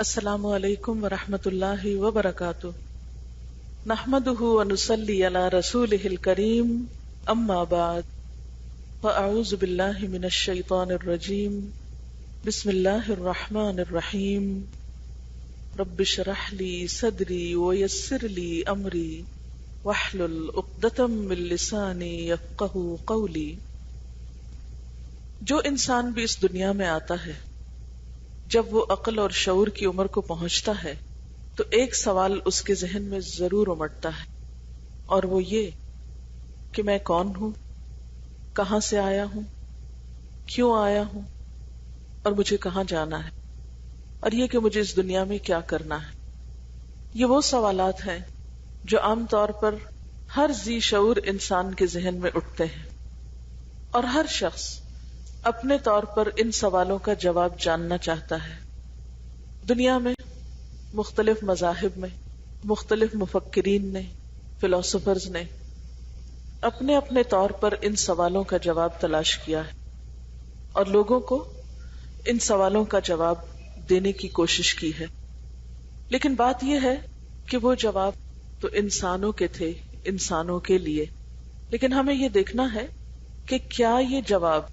السلام علیکم ورحمۃ اللہ وبرکاتہ نحمده ونصلی علی رسوله الکریم اما بعد فاعوذ باللہ من الشیطان الرجیم بسم اللہ الرحمن الرحیم رب اشرح لی صدری ویسر لی امری واحلل عقدۃ من لسانی یفقہوا قولی۔ جو انسان بھی اس دنیا میں آتا ہے، جب وہ عقل اور شعور کی عمر کو پہنچتا ہے تو ایک سوال اس کے ذہن میں ضرور امٹتا ہے، اور وہ یہ کہ میں کون ہوں، کہاں سے آیا ہوں، کیوں آیا ہوں، اور مجھے کہاں جانا ہے، اور یہ کہ مجھے اس دنیا میں کیا کرنا ہے۔ یہ وہ سوالات ہیں جو عام طور پر ہر ذی شعور انسان کے ذہن میں اٹھتے ہیں، اور ہر شخص اپنے طور پر ان سوالوں کا جواب جاننا چاہتا ہے۔ دنیا میں مختلف مذاہب میں مختلف مفکرین نے، فلاسفرز نے اپنے اپنے طور پر ان سوالوں کا جواب تلاش کیا ہے، اور لوگوں کو ان سوالوں کا جواب دینے کی کوشش کی ہے۔ لیکن بات یہ ہے کہ وہ جواب تو انسانوں کے تھے، انسانوں کے لیے، لیکن ہمیں یہ دیکھنا ہے کہ کیا یہ جواب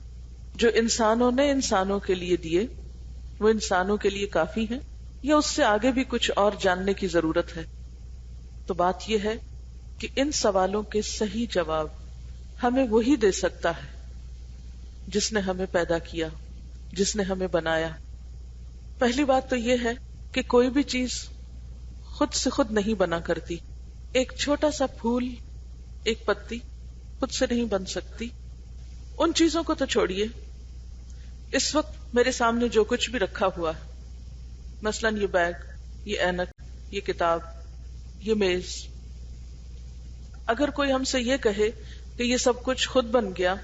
جو انسانوں نے انسانوں کے لیے دیے وہ انسانوں کے لیے کافی ہیں، یا اس سے آگے بھی کچھ اور جاننے کی ضرورت ہے۔ تو بات یہ ہے کہ ان سوالوں کے صحیح جواب ہمیں وہی دے سکتا ہے جس نے ہمیں پیدا کیا، جس نے ہمیں بنایا۔ پہلی بات تو یہ ہے کہ کوئی بھی چیز خود سے خود نہیں بنا کرتی۔ ایک چھوٹا سا پھول، ایک پتی خود سے نہیں بن سکتی۔ ان چیزوں کو تو چھوڑیے، اس وقت میرے سامنے جو کچھ بھی رکھا ہوا ہے، مثلاً یہ بیگ، یہ اینک، یہ کتاب، یہ میز، اگر کوئی ہم سے یہ کہے کہ یہ سب کچھ خود بن گیا،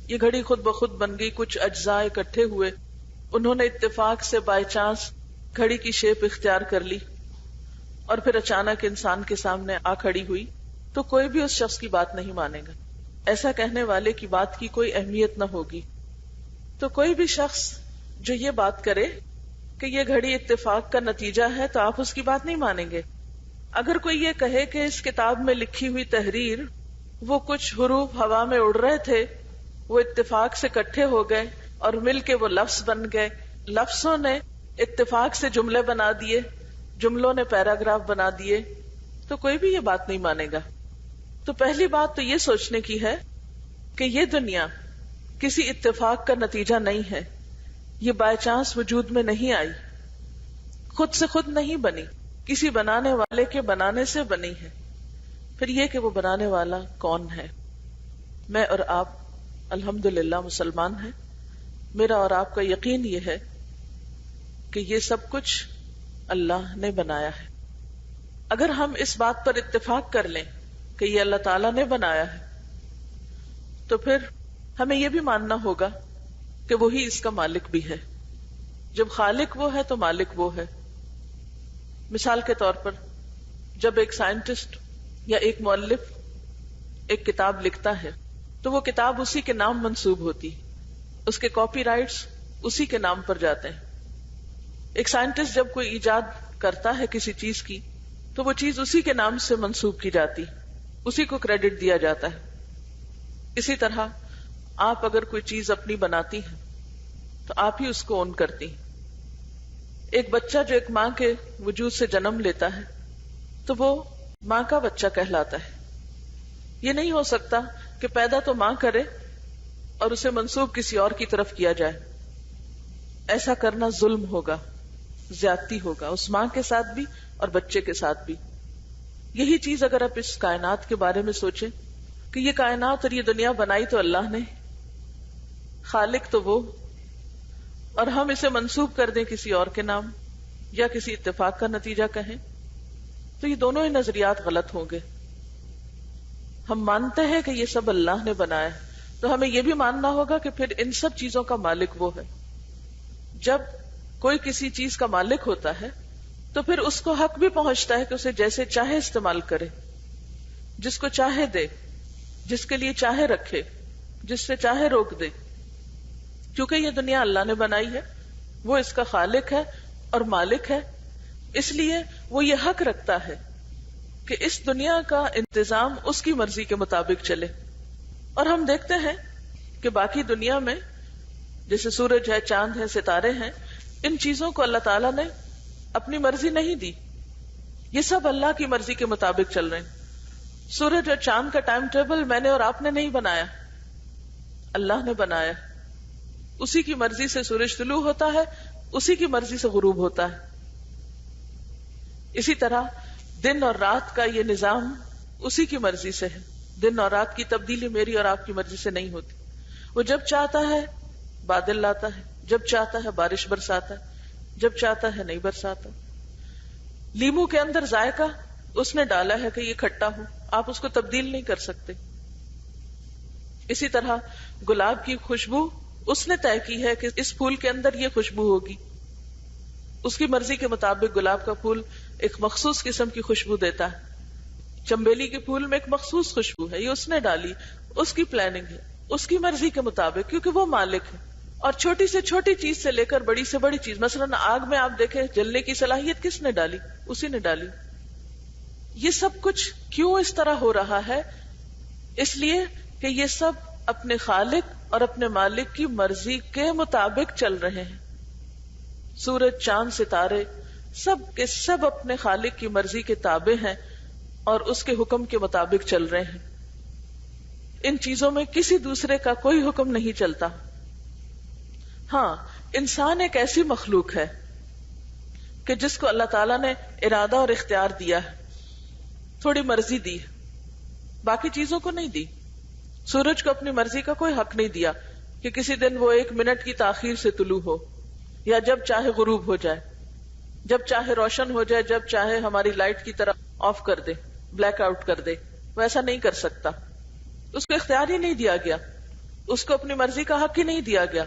یہ گھڑی خود بخود بن گئی، کچھ اجزاء اکٹھے ہوئے، انہوں نے اتفاق سے بائی چانس گھڑی کی شیپ اختیار کر لی اور پھر اچانک انسان کے سامنے آ کھڑی ہوئی، تو کوئی بھی اس شخص کی بات نہیں مانے گا۔ ایسا کہنے والے کی بات کی کوئی اہمیت نہ ہوگی۔ تو کوئی بھی شخص جو یہ بات کرے کہ یہ گھڑی اتفاق کا نتیجہ ہے تو آپ اس کی بات نہیں مانیں گے۔ اگر کوئی یہ کہے کہ اس کتاب میں لکھی ہوئی تحریر، وہ کچھ حروف ہوا میں اڑ رہے تھے، وہ اتفاق سے اکٹھے ہو گئے اور مل کے وہ لفظ بن گئے، لفظوں نے اتفاق سے جملے بنا دیے، جملوں نے پیراگراف بنا دیے، تو کوئی بھی یہ بات نہیں مانے گا۔ تو پہلی بات تو یہ سوچنے کی ہے کہ یہ دنیا کسی اتفاق کا نتیجہ نہیں ہے، یہ بائی چانس وجود میں نہیں آئی، خود سے خود نہیں بنی، کسی بنانے والے کے بنانے سے بنی ہے۔ پھر یہ کہ وہ بنانے والا کون ہے؟ میں اور آپ الحمدللہ مسلمان ہیں۔ میرا اور آپ کا یقین یہ ہے کہ یہ سب کچھ اللہ نے بنایا ہے۔ اگر ہم اس بات پر اتفاق کر لیں کہ یہ اللہ تعالیٰ نے بنایا ہے، تو پھر ہمیں یہ بھی ماننا ہوگا کہ وہی اس کا مالک بھی ہے۔ جب خالق وہ ہے تو مالک وہ ہے۔ مثال کے طور پر جب ایک سائنٹسٹ یا ایک مؤلف ایک کتاب لکھتا ہے تو وہ کتاب اسی کے نام منسوب ہوتی، اس کے کاپی رائٹس اسی کے نام پر جاتے ہیں۔ ایک سائنٹسٹ جب کوئی ایجاد کرتا ہے کسی چیز کی تو وہ چیز اسی کے نام سے منسوب کی جاتی، اسی کو کریڈٹ دیا جاتا ہے۔ اسی طرح آپ اگر کوئی چیز اپنی بناتی ہیں تو آپ ہی اس کو اون کرتی ہیں۔ ایک بچہ جو ایک ماں کے وجود سے جنم لیتا ہے تو وہ ماں کا بچہ کہلاتا ہے۔ یہ نہیں ہو سکتا کہ پیدا تو ماں کرے اور اسے منسوب کسی اور کی طرف کیا جائے۔ ایسا کرنا ظلم ہوگا، زیادتی ہوگا، اس ماں کے ساتھ بھی اور بچے کے ساتھ بھی۔ یہی چیز اگر آپ اس کائنات کے بارے میں سوچیں کہ یہ کائنات اور یہ دنیا بنائی تو اللہ نے، خالق تو وہ، اور ہم اسے منسوب کر دیں کسی اور کے نام یا کسی اتفاق کا نتیجہ کہیں، تو یہ دونوں ہی نظریات غلط ہوں گے۔ ہم مانتے ہیں کہ یہ سب اللہ نے بنایا ہے، تو ہمیں یہ بھی ماننا ہوگا کہ پھر ان سب چیزوں کا مالک وہ ہے۔ جب کوئی کسی چیز کا مالک ہوتا ہے تو پھر اس کو حق بھی پہنچتا ہے کہ اسے جیسے چاہے استعمال کرے، جس کو چاہے دے، جس کے لیے چاہے رکھے، جس سے چاہے روک دے، کیونکہ یہ دنیا اللہ نے بنائی ہے، وہ اس کا خالق ہے، اور مالک ہے، اس لیے وہ یہ حق رکھتا ہے کہ اس دنیا کا انتظام اس کی مرضی کے مطابق چلے. اور ہم دیکھتے ہیں کہ باقی دنیا میں جیسے سورج ہے، چاند ہے، ستارے ہیں، ان چیزوں کو اللہ تعالیٰ نے اپنی مرضی نہیں دی، یہ سب اللہ کی مرضی کے مطابق چل رہے ہیں. سورج اور چاند کا ٹائم ٹیبل میں نے اور آپ نے نہیں بنایا، اللہ نے بنایا. اسی کی مرضی سے سورج طلوع ہوتا ہے، اسی کی مرضی سے غروب ہوتا ہے. اسی طرح دن اور رات کا یہ نظام اسی کی مرضی سے ہے. دن اور رات کی تبدیلی میری اور آپ کی مرضی سے نہیں ہوتی. وہ جب چاہتا ہے بادل لاتا ہے، جب چاہتا ہے بارش برساتا ہے، جب چاہتا ہے نہیں برساتا. لیمو کے اندر ذائقہ اس نے ڈالا ہے کہ یہ کھٹا ہو، آپ اس کو تبدیل نہیں کر سکتے. اسی طرح گلاب کی خوشبو اس نے طے کی ہے کہ اس پھول کے اندر یہ خوشبو ہوگی. اس کی مرضی کے مطابق گلاب کا پھول ایک مخصوص قسم کی خوشبو دیتا ہے. چنبیلی کے پھول میں ایک مخصوص خوشبو ہے، یہ اس نے ڈالی، اس کی پلاننگ ہے، اس کی مرضی کے مطابق، کیونکہ وہ مالک ہے. اور چھوٹی سے چھوٹی چیز سے لے کر بڑی سے بڑی چیز، مثلا آگ میں آپ دیکھیں جلنے کی صلاحیت کس نے ڈالی؟ اسی نے ڈالی. یہ سب کچھ کیوں اس طرح ہو رہا ہے؟ اس لیے کہ یہ سب اپنے خالق اور اپنے مالک کی مرضی کے مطابق چل رہے ہیں. سورج، چاند، ستارے سب کے سب اپنے خالق کی مرضی کے تابع ہیں اور اس کے حکم کے مطابق چل رہے ہیں. ان چیزوں میں کسی دوسرے کا کوئی حکم نہیں چلتا. ہاں، انسان ایک ایسی مخلوق ہے کہ جس کو اللہ تعالیٰ نے ارادہ اور اختیار دیا ہے، تھوڑی مرضی دی ہے، باقی چیزوں کو نہیں دی. سورج کو اپنی مرضی کا کوئی حق نہیں دیا کہ کسی دن وہ 1 منٹ کی تاخیر سے طلوع ہو، یا جب چاہے غروب ہو جائے، جب چاہے روشن ہو جائے، جب چاہے ہماری لائٹ کی طرح آف کر دے، بلیک آؤٹ کر دے. وہ ایسا نہیں کر سکتا، اس کو اختیار ہی نہیں دیا گیا، اس کو اپنی مرضی کا حق ہی نہیں دیا گیا.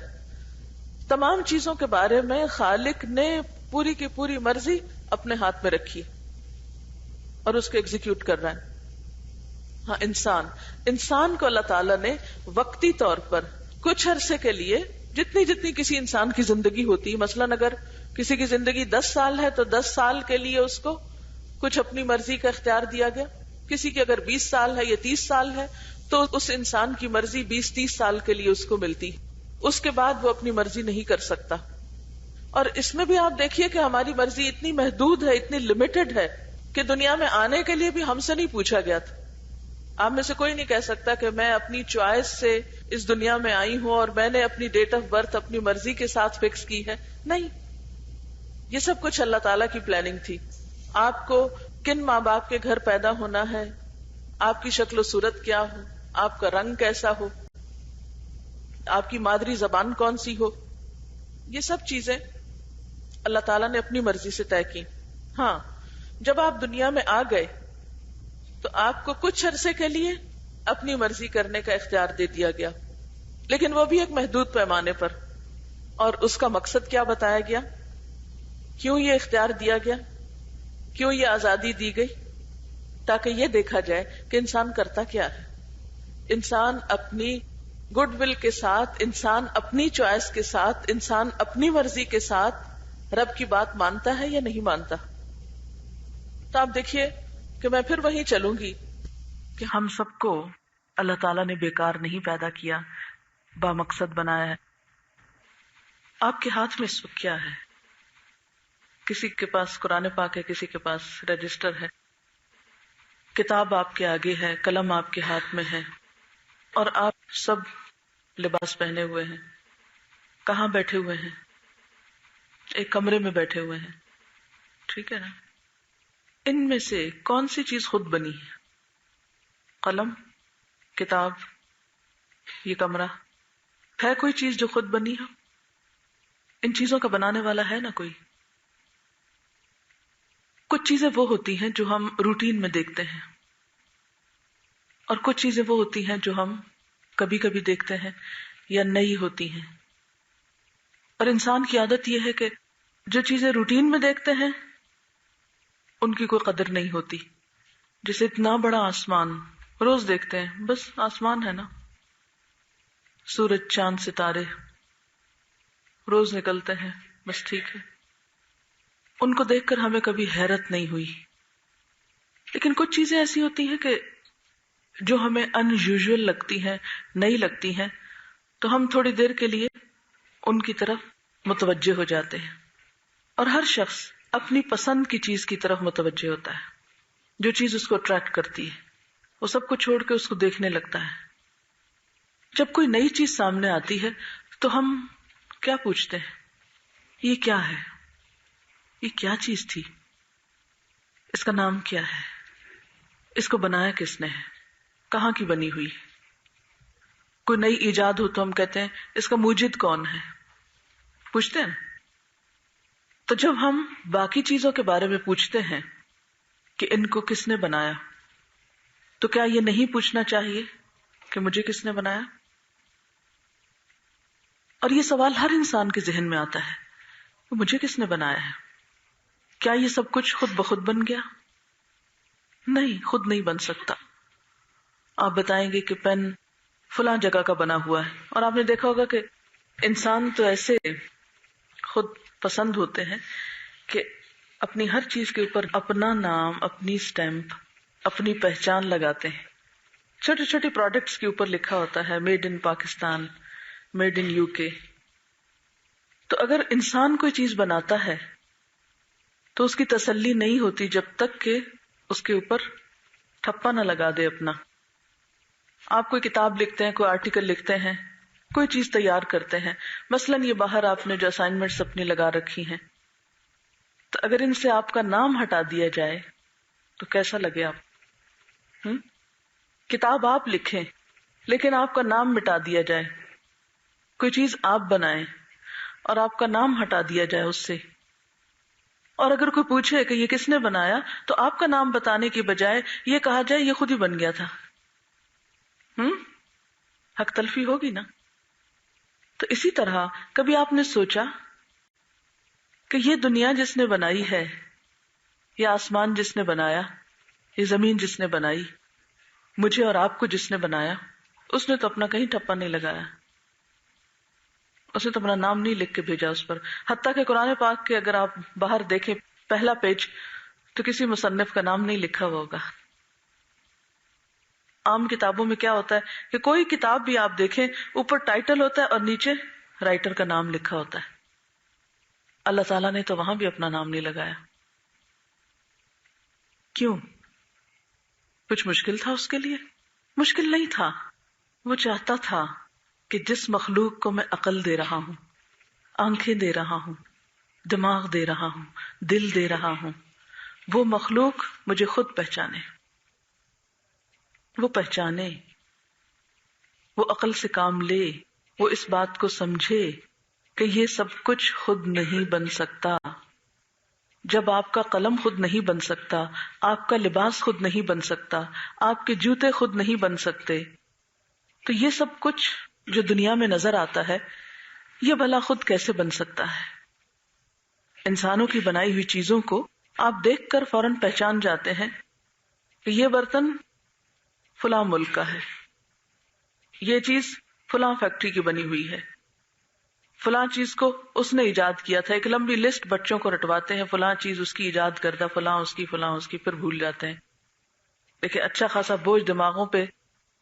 تمام چیزوں کے بارے میں خالق نے پوری کی پوری مرضی اپنے ہاتھ میں رکھی اور اس کو ایگزیکیوٹ کر رہا ہے. ہاں، انسان کو اللہ تعالیٰ نے وقتی طور پر کچھ عرصے کے لیے جتنی کسی انسان کی زندگی ہوتی ہے، مثلاً اگر کسی کی زندگی 10 سال ہے تو 10 سال کے لیے اس کو کچھ اپنی مرضی کا اختیار دیا گیا. کسی کی اگر 20 سال ہے یا 30 سال ہے تو اس انسان کی مرضی 20-30 سال کے لیے اس کو ملتی، اس کے بعد وہ اپنی مرضی نہیں کر سکتا. اور اس میں بھی آپ دیکھیے کہ ہماری مرضی اتنی محدود ہے، اتنی لمیٹڈ ہے کہ دنیا میں آنے کے لیے بھی ہم سے نہیں پوچھا گیا تھا. آپ میں سے کوئی نہیں کہہ سکتا کہ میں اپنی چوائس سے اس دنیا میں آئی ہوں اور میں نے اپنی ڈیٹ آف برتھ اپنی مرضی کے ساتھ فکس کی ہے. نہیں، یہ سب کچھ اللہ تعالیٰ کی پلاننگ تھی. آپ کو کن ماں باپ کے گھر پیدا ہونا ہے، آپ کی شکل و صورت کیا ہو، آپ کا رنگ کیسا ہو، آپ کی مادری زبان کون سی ہو، یہ سب چیزیں اللہ تعالیٰ نے اپنی مرضی سے طے کی. ہاں، جب آپ دنیا میں آ گئے تو آپ کو کچھ عرصے کے لیے اپنی مرضی کرنے کا اختیار دے دیا گیا، لیکن وہ بھی ایک محدود پیمانے پر. اور اس کا مقصد کیا بتایا گیا؟ کیوں یہ اختیار دیا گیا؟ کیوں یہ آزادی دی گئی؟ تاکہ یہ دیکھا جائے کہ انسان کرتا کیا ہے. انسان اپنی گڈ ول کے ساتھ، انسان اپنی چوائس کے ساتھ، انسان اپنی مرضی کے ساتھ رب کی بات مانتا ہے یا نہیں مانتا. تو آپ دیکھیے کہ میں پھر وہیں چلوں گی کہ ہم سب کو اللہ تعالیٰ نے بیکار نہیں پیدا کیا، با مقصد بنایا ہے. آپ کے ہاتھ میں اس وقت کیا ہے؟ کسی کے پاس قرآن پاک ہے، کسی کے پاس رجسٹر ہے، کتاب آپ کے آگے ہے، قلم آپ کے ہاتھ میں ہے، اور آپ سب لباس پہنے ہوئے ہیں. کہاں بیٹھے ہوئے ہیں؟ ایک کمرے میں بیٹھے ہوئے ہیں، ٹھیک ہے نا؟ ان میں سے کون سی چیز خود بنی ہے؟ قلم، کتاب، یہ کمرہ؟ ہے کوئی چیز جو خود بنی ہو؟ ان چیزوں کا بنانے والا ہے نا کوئی؟ کچھ چیزیں وہ ہوتی ہیں جو ہم روٹین میں دیکھتے ہیں، اور کچھ چیزیں وہ ہوتی ہیں جو ہم کبھی کبھی دیکھتے ہیں یا نئی ہوتی ہیں. اور انسان کی عادت یہ ہے کہ جو چیزیں روٹین میں دیکھتے ہیں ان کی کوئی قدر نہیں ہوتی. جیسے اتنا بڑا آسمان روز دیکھتے ہیں، بس آسمان ہے نا، سورج، چاند، ستارے روز نکلتے ہیں، بس ٹھیک ہے. ان کو دیکھ کر ہمیں کبھی حیرت نہیں ہوئی. لیکن کچھ چیزیں ایسی ہوتی ہیں کہ جو ہمیں ان یوزول لگتی ہیں، نئی لگتی ہیں، تو ہم تھوڑی دیر کے لیے ان کی طرف متوجہ ہو جاتے ہیں. اور ہر شخص اپنی پسند کی چیز کی طرف متوجہ ہوتا ہے. جو چیز اس کو اٹریکٹ کرتی ہے وہ سب کو چھوڑ کے اس کو دیکھنے لگتا ہے. جب کوئی نئی چیز سامنے آتی ہے تو ہم کیا پوچھتے ہیں؟ یہ کیا ہے؟ یہ کیا چیز تھی؟ اس کا نام کیا ہے؟ اس کو بنایا کس نے ہے؟ کہاں کی بنی ہوئی؟ کوئی نئی ایجاد ہو تو ہم کہتے ہیں اس کا موجد کون ہے؟ پوچھتے ہیں. تو جب ہم باقی چیزوں کے بارے میں پوچھتے ہیں کہ ان کو کس نے بنایا، تو کیا یہ نہیں پوچھنا چاہیے کہ مجھے کس نے بنایا؟ اور یہ سوال ہر انسان کے ذہن میں آتا ہے کہ مجھے کس نے بنایا ہے؟ کیا یہ سب کچھ خود بخود بن گیا؟ نہیں، خود نہیں بن سکتا. آپ بتائیں گے کہ پین فلاں جگہ کا بنا ہوا ہے، اور آپ نے دیکھا ہوگا کہ انسان تو ایسے خود پسند ہوتے ہیں کہ اپنی ہر چیز کے اوپر اپنا نام، اپنی سٹیمپ، اپنی پہچان لگاتے ہیں. چھوٹے چھوٹے پروڈکٹس کے اوپر لکھا ہوتا ہے made in Pakistan, made in UK. تو اگر انسان کوئی چیز بناتا ہے تو اس کی تسلی نہیں ہوتی جب تک کہ اس کے اوپر ٹھپا نہ لگا دے اپنا. آپ کوئی کتاب لکھتے ہیں، کوئی آرٹیکل لکھتے ہیں، کوئی چیز تیار کرتے ہیں، مثلاً یہ باہر آپ نے جو اسائنمنٹس اپنی لگا رکھی ہیں، تو اگر ان سے آپ کا نام ہٹا دیا جائے تو کیسا لگے آپ؟ کتاب آپ لکھیں لیکن آپ کا نام مٹا دیا جائے، کوئی چیز آپ بنائیں اور آپ کا نام ہٹا دیا جائے اس سے، اور اگر کوئی پوچھے کہ یہ کس نے بنایا تو آپ کا نام بتانے کی بجائے یہ کہا جائے یہ خود ہی بن گیا تھا، حق تلفی ہوگی نا. تو اسی طرح کبھی آپ نے سوچا کہ یہ دنیا جس نے بنائی ہے، یہ آسمان جس نے بنایا، یہ زمین جس نے بنائی، مجھے اور آپ کو جس نے بنایا، اس نے تو اپنا کہیں ٹھپا نہیں لگایا، اس نے تو اپنا نام نہیں لکھ کے بھیجا اس پر. حتیٰ کہ قرآن پاک کے اگر آپ باہر دیکھیں پہلا پیج تو کسی مصنف کا نام نہیں لکھا ہوا ہوگا. عام کتابوں میں کیا ہوتا ہے کہ کوئی کتاب بھی آپ دیکھیں اوپر ٹائٹل ہوتا ہے اور نیچے رائٹر کا نام لکھا ہوتا ہے. اللہ تعالیٰ نے تو وہاں بھی اپنا نام نہیں لگایا. کیوں؟ کچھ مشکل تھا اس کے لیے؟ مشکل نہیں تھا. وہ چاہتا تھا کہ جس مخلوق کو میں عقل دے رہا ہوں، آنکھیں دے رہا ہوں، دماغ دے رہا ہوں، دل دے رہا ہوں، وہ مخلوق مجھے خود پہچانے، وہ پہچانے، وہ عقل سے کام لے، وہ اس بات کو سمجھے کہ یہ سب کچھ خود نہیں بن سکتا. جب آپ کا قلم خود نہیں بن سکتا، آپ کا لباس خود نہیں بن سکتا، آپ کے جوتے خود نہیں بن سکتے، تو یہ سب کچھ جو دنیا میں نظر آتا ہے یہ بھلا خود کیسے بن سکتا ہے؟ انسانوں کی بنائی ہوئی چیزوں کو آپ دیکھ کر فوراً پہچان جاتے ہیں کہ یہ برتن فلاں ملک کا ہے، یہ چیز فلاں فیکٹری کی بنی ہوئی ہے، فلاں چیز کو اس نے ایجاد کیا تھا. ایک لمبی لسٹ بچوں کو رٹواتے ہیں، فلاں چیز اس کی ایجاد کردہ، فلاں اس کی، فلاں اس کی، پھر بھول جاتے ہیں. لیکن اچھا خاصا بوجھ دماغوں پہ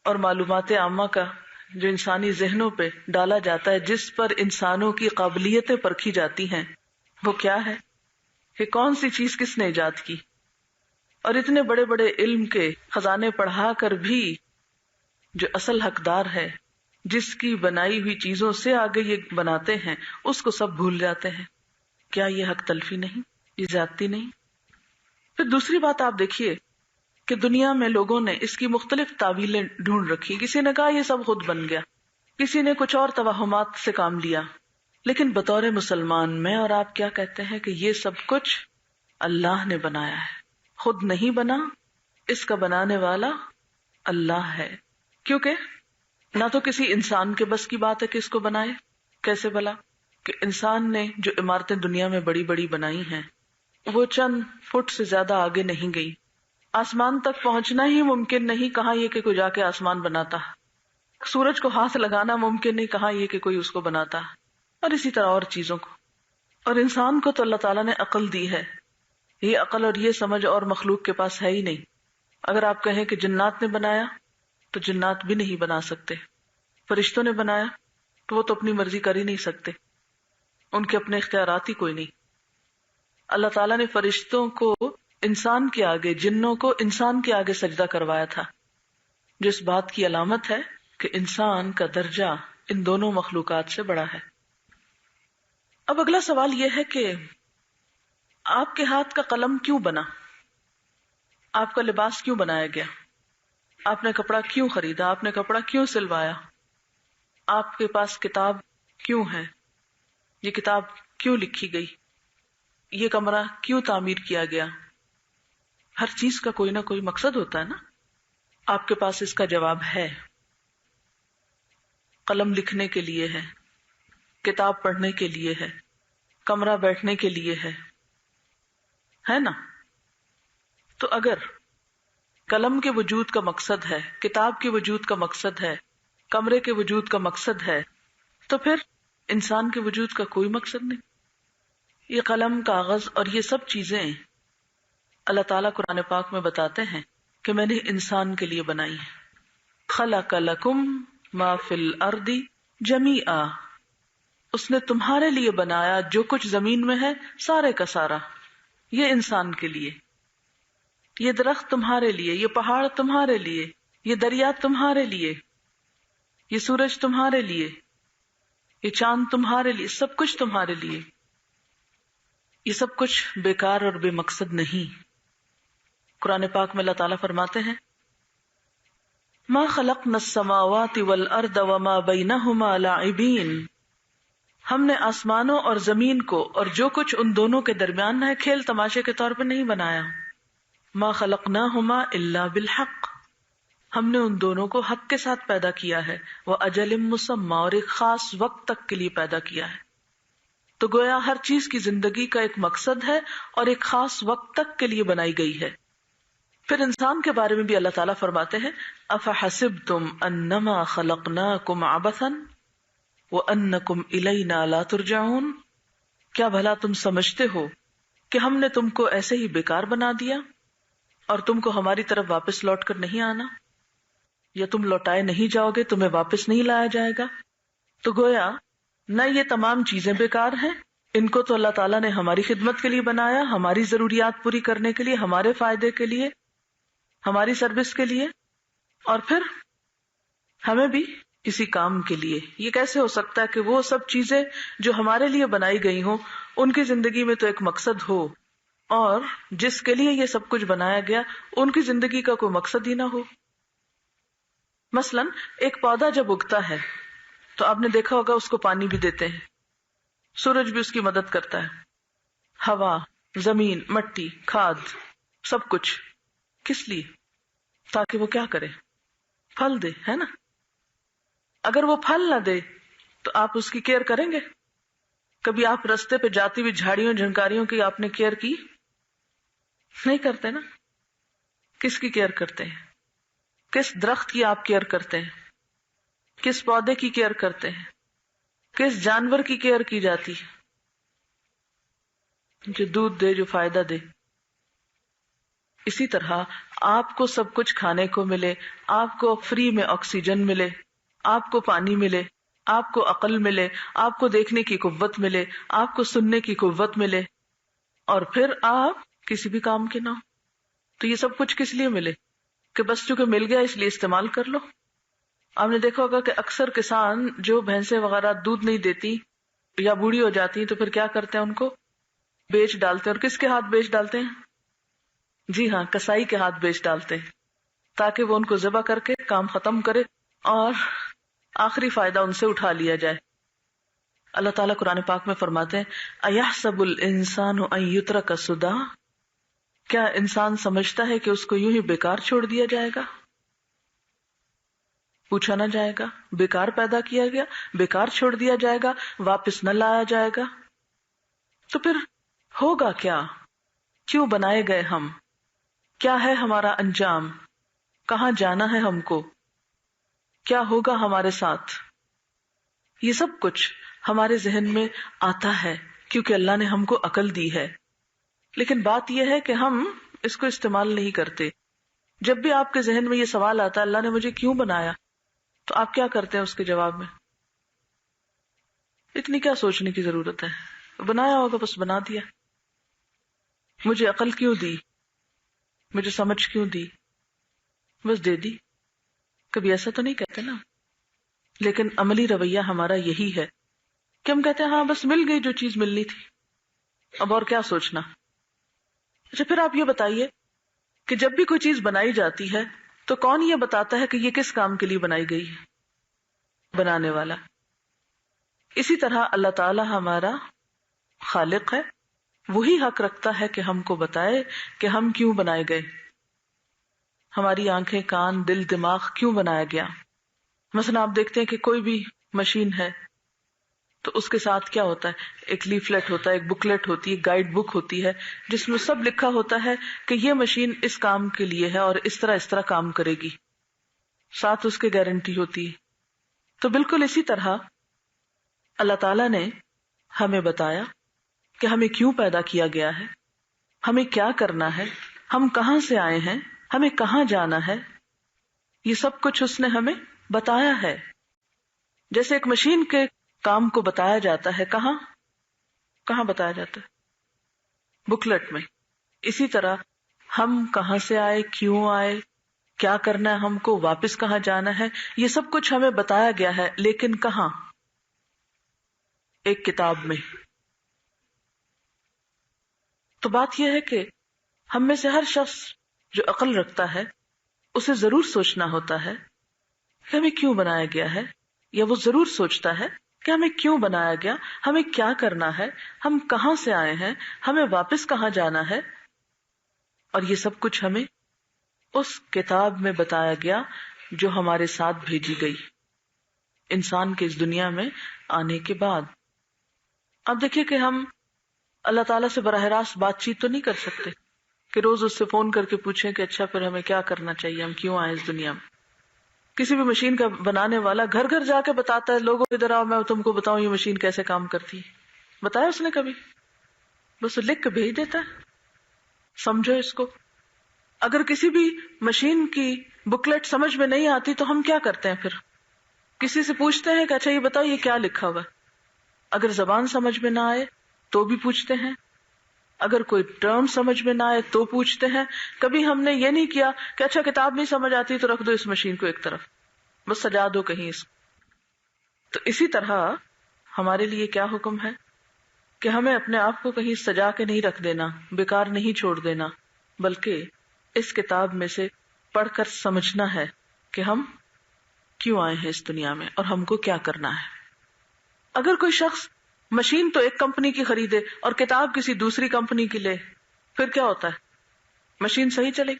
اور معلومات عامہ کا جو انسانی ذہنوں پہ ڈالا جاتا ہے، جس پر انسانوں کی قابلیتیں پرکھی جاتی ہیں، وہ کیا ہے کہ کون سی چیز کس نے ایجاد کی. اور اتنے بڑے بڑے علم کے خزانے پڑھا کر بھی جو اصل حقدار ہے، جس کی بنائی ہوئی چیزوں سے آگے یہ بناتے ہیں، اس کو سب بھول جاتے ہیں. کیا یہ حق تلفی نہیں؟ یہ زیادتی نہیں؟ پھر دوسری بات آپ دیکھیے کہ دنیا میں لوگوں نے اس کی مختلف تعویلیں ڈھونڈ رکھی. کسی نے کہا یہ سب خود بن گیا، کسی نے کچھ اور توہمات سے کام لیا. لیکن بطور مسلمان میں اور آپ کیا کہتے ہیں کہ یہ سب کچھ اللہ نے بنایا ہے، خود نہیں بنا. اس کا بنانے والا اللہ ہے. کیونکہ نہ تو کسی انسان کے بس کی بات ہے کہ اس کو بنائے. کیسے بھلا؟ کہ انسان نے جو عمارتیں دنیا میں بڑی بڑی بنائی ہیں وہ چند فٹ سے زیادہ آگے نہیں گئی. آسمان تک پہنچنا ہی ممکن نہیں، کہاں یہ کہ کوئی جا کے آسمان بناتا. سورج کو ہاتھ لگانا ممکن نہیں، کہاں یہ کہ کوئی اس کو بناتا. اور اسی طرح اور چیزوں کو. اور انسان کو تو اللہ تعالیٰ نے عقل دی ہے، یہ عقل اور یہ سمجھ اور مخلوق کے پاس ہے ہی نہیں. اگر آپ کہیں کہ جنات نے بنایا تو جنات بھی نہیں بنا سکتے، فرشتوں نے بنایا تو وہ تو اپنی مرضی کر ہی نہیں سکتے، ان کے اپنے اختیارات ہی کوئی نہیں. اللہ تعالیٰ نے فرشتوں کو انسان کے آگے، جنوں کو انسان کے آگے سجدہ کروایا تھا، جو اس بات کی علامت ہے کہ انسان کا درجہ ان دونوں مخلوقات سے بڑا ہے. اب اگلا سوال یہ ہے کہ آپ کے ہاتھ کا قلم کیوں بنا؟ آپ کا لباس کیوں بنایا گیا؟ آپ نے کپڑا کیوں خریدا؟ آپ نے کپڑا کیوں سلوایا؟ آپ کے پاس کتاب کیوں ہے؟ یہ کتاب کیوں لکھی گئی؟ یہ کمرہ کیوں تعمیر کیا گیا؟ ہر چیز کا کوئی نہ کوئی مقصد ہوتا ہے نا. آپ کے پاس اس کا جواب ہے. قلم لکھنے کے لیے ہے، کتاب پڑھنے کے لیے ہے، کمرہ بیٹھنے کے لیے ہے نا. تو اگر قلم کے وجود کا مقصد ہے، کتاب کے وجود کا مقصد ہے، کمرے کے وجود کا مقصد ہے، تو پھر انسان کے وجود کا کوئی مقصد نہیں. یہ قلم، کاغذ اور یہ سب چیزیں اللہ تعالیٰ قرآن پاک میں بتاتے ہیں کہ میں نے انسان کے لیے بنائی ہے. خلق لکم ما فی الارض جمیعا، اس نے تمہارے لیے بنایا جو کچھ زمین میں ہے سارے کا سارا. یہ انسان کے لیے، یہ درخت تمہارے لیے، یہ پہاڑ تمہارے لیے، یہ دریا تمہارے لیے، یہ سورج تمہارے لیے، یہ چاند تمہارے لیے، سب کچھ تمہارے لیے. یہ سب کچھ بیکار اور بے مقصد نہیں. قرآن پاک میں اللہ تعالیٰ فرماتے ہیں ما خلقنا السماوات والارض وما بینہما لاعبین، ہم نے آسمانوں اور زمین کو اور جو کچھ ان دونوں کے درمیان ہے کھیل تماشے کے طور پر نہیں بنایا. ما خلقناہما الا بالحق، ہم نے ان دونوں کو حق کے ساتھ پیدا کیا ہے. وَأَجَلٍ مُّسَمًّى، اور ایک خاص وقت تک کے لیے پیدا کیا ہے. تو گویا ہر چیز کی زندگی کا ایک مقصد ہے اور ایک خاص وقت تک کے لیے بنائی گئی ہے. پھر انسان کے بارے میں بھی اللہ تعالیٰ فرماتے ہیں أَفَحَسِبْتُمْ أَنَّمَا خَلَقْنَاكُمْ عَبَثًا وَأَنَّكُمْ إِلَيْنَا لَا تُرْجَعُونَ، کیا بھلا تم سمجھتے ہو کہ ہم نے تم کو ایسے ہی بیکار بنا دیا اور تم کو ہماری طرف واپس لوٹ کر نہیں آنا، یا تم لوٹائے نہیں جاؤ گے، تمہیں واپس نہیں لایا جائے گا. تو گویا نہ یہ تمام چیزیں بیکار ہیں، ان کو تو اللہ تعالیٰ نے ہماری خدمت کے لیے بنایا، ہماری ضروریات پوری کرنے کے لیے، ہمارے فائدے کے لیے، ہماری سروس کے لیے، اور پھر ہمیں بھی کسی کام کے لیے. یہ کیسے ہو سکتا ہے کہ وہ سب چیزیں جو ہمارے لیے بنائی گئی ہوں ان کی زندگی میں تو ایک مقصد ہو، اور جس کے لیے یہ سب کچھ بنایا گیا ان کی زندگی کا کوئی مقصد ہی نہ ہو. مثلا ایک پودا جب اگتا ہے تو آپ نے دیکھا ہوگا اس کو پانی بھی دیتے ہیں، سورج بھی اس کی مدد کرتا ہے، ہوا، زمین، مٹی، کھاد، سب کچھ. کس لیے؟ تاکہ وہ کیا کرے؟ پھل دے، ہے نا. اگر وہ پھل نہ دے تو آپ اس کی کیئر کریں گے؟ کبھی آپ رستے پہ جاتی ہوئی جھاڑیوں جھنکاریوں کی آپ نے کیئر کی؟ نہیں کرتے نا. کس کی کیئر کرتے ہیں؟ کس درخت کی آپ کیئر کرتے ہیں؟ کس پودے کی کیئر کرتے ہیں؟ کس جانور کی کیئر کی جاتی ہے؟ جو دودھ دے، جو فائدہ دے. اسی طرح آپ کو سب کچھ کھانے کو ملے، آپ کو فری میں آکسیجن ملے، آپ کو پانی ملے، آپ کو عقل ملے، آپ کو دیکھنے کی قوت ملے، آپ کو سننے کی قوت ملے، اور پھر آپ کسی بھی کام کے نہ ہو. تو یہ سب کچھ کس لیے ملے؟ کہ بس چونکہ مل گیا اس لیے استعمال کر لو. آپ نے دیکھا ہوگا کہ اکثر کسان جو بھینسیں وغیرہ دودھ نہیں دیتی یا بوڑھی ہو جاتی ہیں تو پھر کیا کرتے ہیں؟ ان کو بیچ ڈالتے ہیں. اور کس کے ہاتھ بیچ ڈالتے ہیں؟ جی ہاں، کسائی کے ہاتھ بیچ ڈالتے ہیں، تاکہ وہ ان کو ذبح کر کے کام ختم کرے اور آخری فائدہ ان سے اٹھا لیا جائے. اللہ تعالیٰ قرآن پاک میں فرماتے ہیں اَيَحْسَبُ الْإِنسَانُ أَن يُتْرَكَ سُدًى، کیا انسان سمجھتا ہے کہ اس کو یوں ہی بیکار چھوڑ دیا جائے گا، پوچھا نہ جائے گا، بیکار پیدا کیا گیا، بیکار چھوڑ دیا جائے گا، واپس نہ لایا جائے گا؟ تو پھر ہوگا کیا؟ کیوں بنائے گئے ہم؟ کیا ہے ہمارا انجام؟ کہاں جانا ہے ہم کو؟ کیا ہوگا ہمارے ساتھ؟ یہ سب کچھ ہمارے ذہن میں آتا ہے کیونکہ اللہ نے ہم کو عقل دی ہے. لیکن بات یہ ہے کہ ہم اس کو استعمال نہیں کرتے. جب بھی آپ کے ذہن میں یہ سوال آتا ہے اللہ نے مجھے کیوں بنایا، تو آپ کیا کرتے ہیں اس کے جواب میں؟ اتنی کیا سوچنے کی ضرورت ہے، بنایا ہوگا بس بنا دیا. مجھے عقل کیوں دی، مجھے سمجھ کیوں دی، بس دے دی. کبھی ایسا تو نہیں کہتے نا. لیکن عملی رویہ ہمارا یہی ہے کہ ہم کہتے ہیں ہاں بس مل گئی جو چیز ملنی تھی، اب اور کیا سوچنا. اچھا پھر آپ یہ بتائیے کہ جب بھی کوئی چیز بنائی جاتی ہے تو کون یہ بتاتا ہے کہ یہ کس کام کے لیے بنائی گئی ہے؟ بنانے والا. اسی طرح اللہ تعالی ہمارا خالق ہے، وہی حق رکھتا ہے کہ ہم کو بتائے کہ ہم کیوں بنائے گئے، ہماری آنکھیں، کان، دل، دماغ کیوں بنایا گیا. مثلا آپ دیکھتے ہیں کہ کوئی بھی مشین ہے تو اس کے ساتھ کیا ہوتا ہے، ایک لیفلیٹ ہوتا ہے، ایک بکلیٹ ہوتی ہے، گائیڈ بک ہوتی ہے جس میں سب لکھا ہوتا ہے کہ یہ مشین اس کام کے لیے ہے اور اس طرح کام کرے گی، ساتھ اس کی گارنٹی ہوتی ہے. تو بالکل اسی طرح اللہ تعالیٰ نے ہمیں بتایا کہ ہمیں کیوں پیدا کیا گیا ہے، ہمیں کیا کرنا ہے، ہم کہاں سے آئے ہیں، ہمیں کہاں جانا ہے. یہ سب کچھ اس نے ہمیں بتایا ہے. جیسے ایک مشین کے کام کو بتایا جاتا ہے، کہاں بتایا جاتا ہے؟ بکلٹ میں. اسی طرح ہم کہاں سے آئے، کیوں آئے، کیا کرنا ہے ہم کو، واپس کہاں جانا ہے، یہ سب کچھ ہمیں بتایا گیا ہے. لیکن کہاں؟ ایک کتاب میں. تو بات یہ ہے کہ ہم میں سے ہر شخص جو عقل رکھتا ہے اسے ضرور سوچنا ہوتا ہے کہ ہمیں کیوں بنایا گیا ہے، یا وہ ضرور سوچتا ہے کہ ہمیں کیوں بنایا گیا، ہمیں کیا کرنا ہے، ہم کہاں سے آئے ہیں، ہمیں واپس کہاں جانا ہے. اور یہ سب کچھ ہمیں اس کتاب میں بتایا گیا جو ہمارے ساتھ بھیجی گئی انسان کے اس دنیا میں آنے کے بعد. اب دیکھیے کہ ہم اللہ تعالیٰ سے براہ راست بات چیت تو نہیں کر سکتے کہ روز اس سے فون کر کے پوچھیں کہ اچھا پھر ہمیں کیا کرنا چاہیے، ہم کیوں آئے اس دنیا میں. کسی بھی مشین کا بنانے والا گھر گھر جا کے بتاتا ہے لوگوں ادھر آؤ میں تم کو بتاؤں یہ مشین کیسے کام کرتی ہے. بتایا اس نے کبھی؟ بس لکھ کے بھیج دیتا ہے، سمجھو اس کو. اگر کسی بھی مشین کی بکلیٹ سمجھ میں نہیں آتی تو ہم کیا کرتے ہیں؟ پھر کسی سے پوچھتے ہیں کہ اچھا یہ بتاؤ یہ کیا لکھا ہوا ہے. اگر زبان سمجھ میں نہ آئے تو بھی پوچھتے ہیں، اگر کوئی ٹرم سمجھ میں نہ آئے تو پوچھتے ہیں. کبھی ہم نے یہ نہیں کیا کہ اچھا کتاب نہیں سمجھ آتی تو رکھ دو اس مشین کو ایک طرف، بس سجا دو کہیں اس کو. تو اسی طرح ہمارے لیے کیا حکم ہے کہ ہمیں اپنے آپ کو کہیں سجا کے نہیں رکھ دینا، بیکار نہیں چھوڑ دینا، بلکہ اس کتاب میں سے پڑھ کر سمجھنا ہے کہ ہم کیوں آئے ہیں اس دنیا میں اور ہم کو کیا کرنا ہے. اگر کوئی شخص مشین تو ایک کمپنی کی خریدے اور کتاب کسی دوسری کمپنی کی لے، پھر کیا ہوتا ہے؟ مشین صحیح چلے گی؟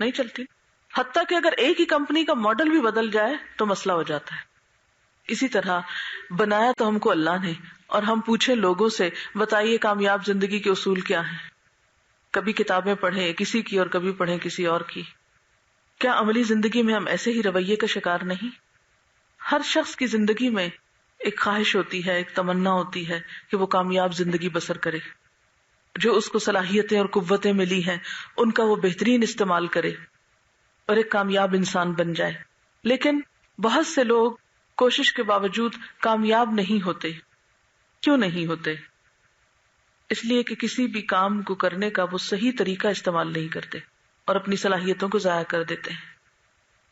نہیں چلتی. حتیٰ کہ اگر ایک ہی کمپنی کا ماڈل بھی بدل جائے تو مسئلہ ہو جاتا ہے. اسی طرح بنایا تو ہم کو اللہ نے، اور ہم پوچھیں لوگوں سے بتائیے کامیاب زندگی کے اصول کیا ہیں. کبھی کتابیں پڑھیں کسی کی اور کبھی پڑھیں کسی اور کی. کیا عملی زندگی میں ہم ایسے ہی رویے کا شکار نہیں؟ ہر شخص کی زندگی میں ایک خواہش ہوتی ہے، ایک تمنا ہوتی ہے کہ وہ کامیاب زندگی بسر کرے، جو اس کو صلاحیتیں اور قوتیں ملی ہیں ان کا وہ بہترین استعمال کرے اور ایک کامیاب انسان بن جائے. لیکن بہت سے لوگ کوشش کے باوجود کامیاب نہیں ہوتے. کیوں نہیں ہوتے؟ اس لیے کہ کسی بھی کام کو کرنے کا وہ صحیح طریقہ استعمال نہیں کرتے اور اپنی صلاحیتوں کو ضائع کر دیتے ہیں.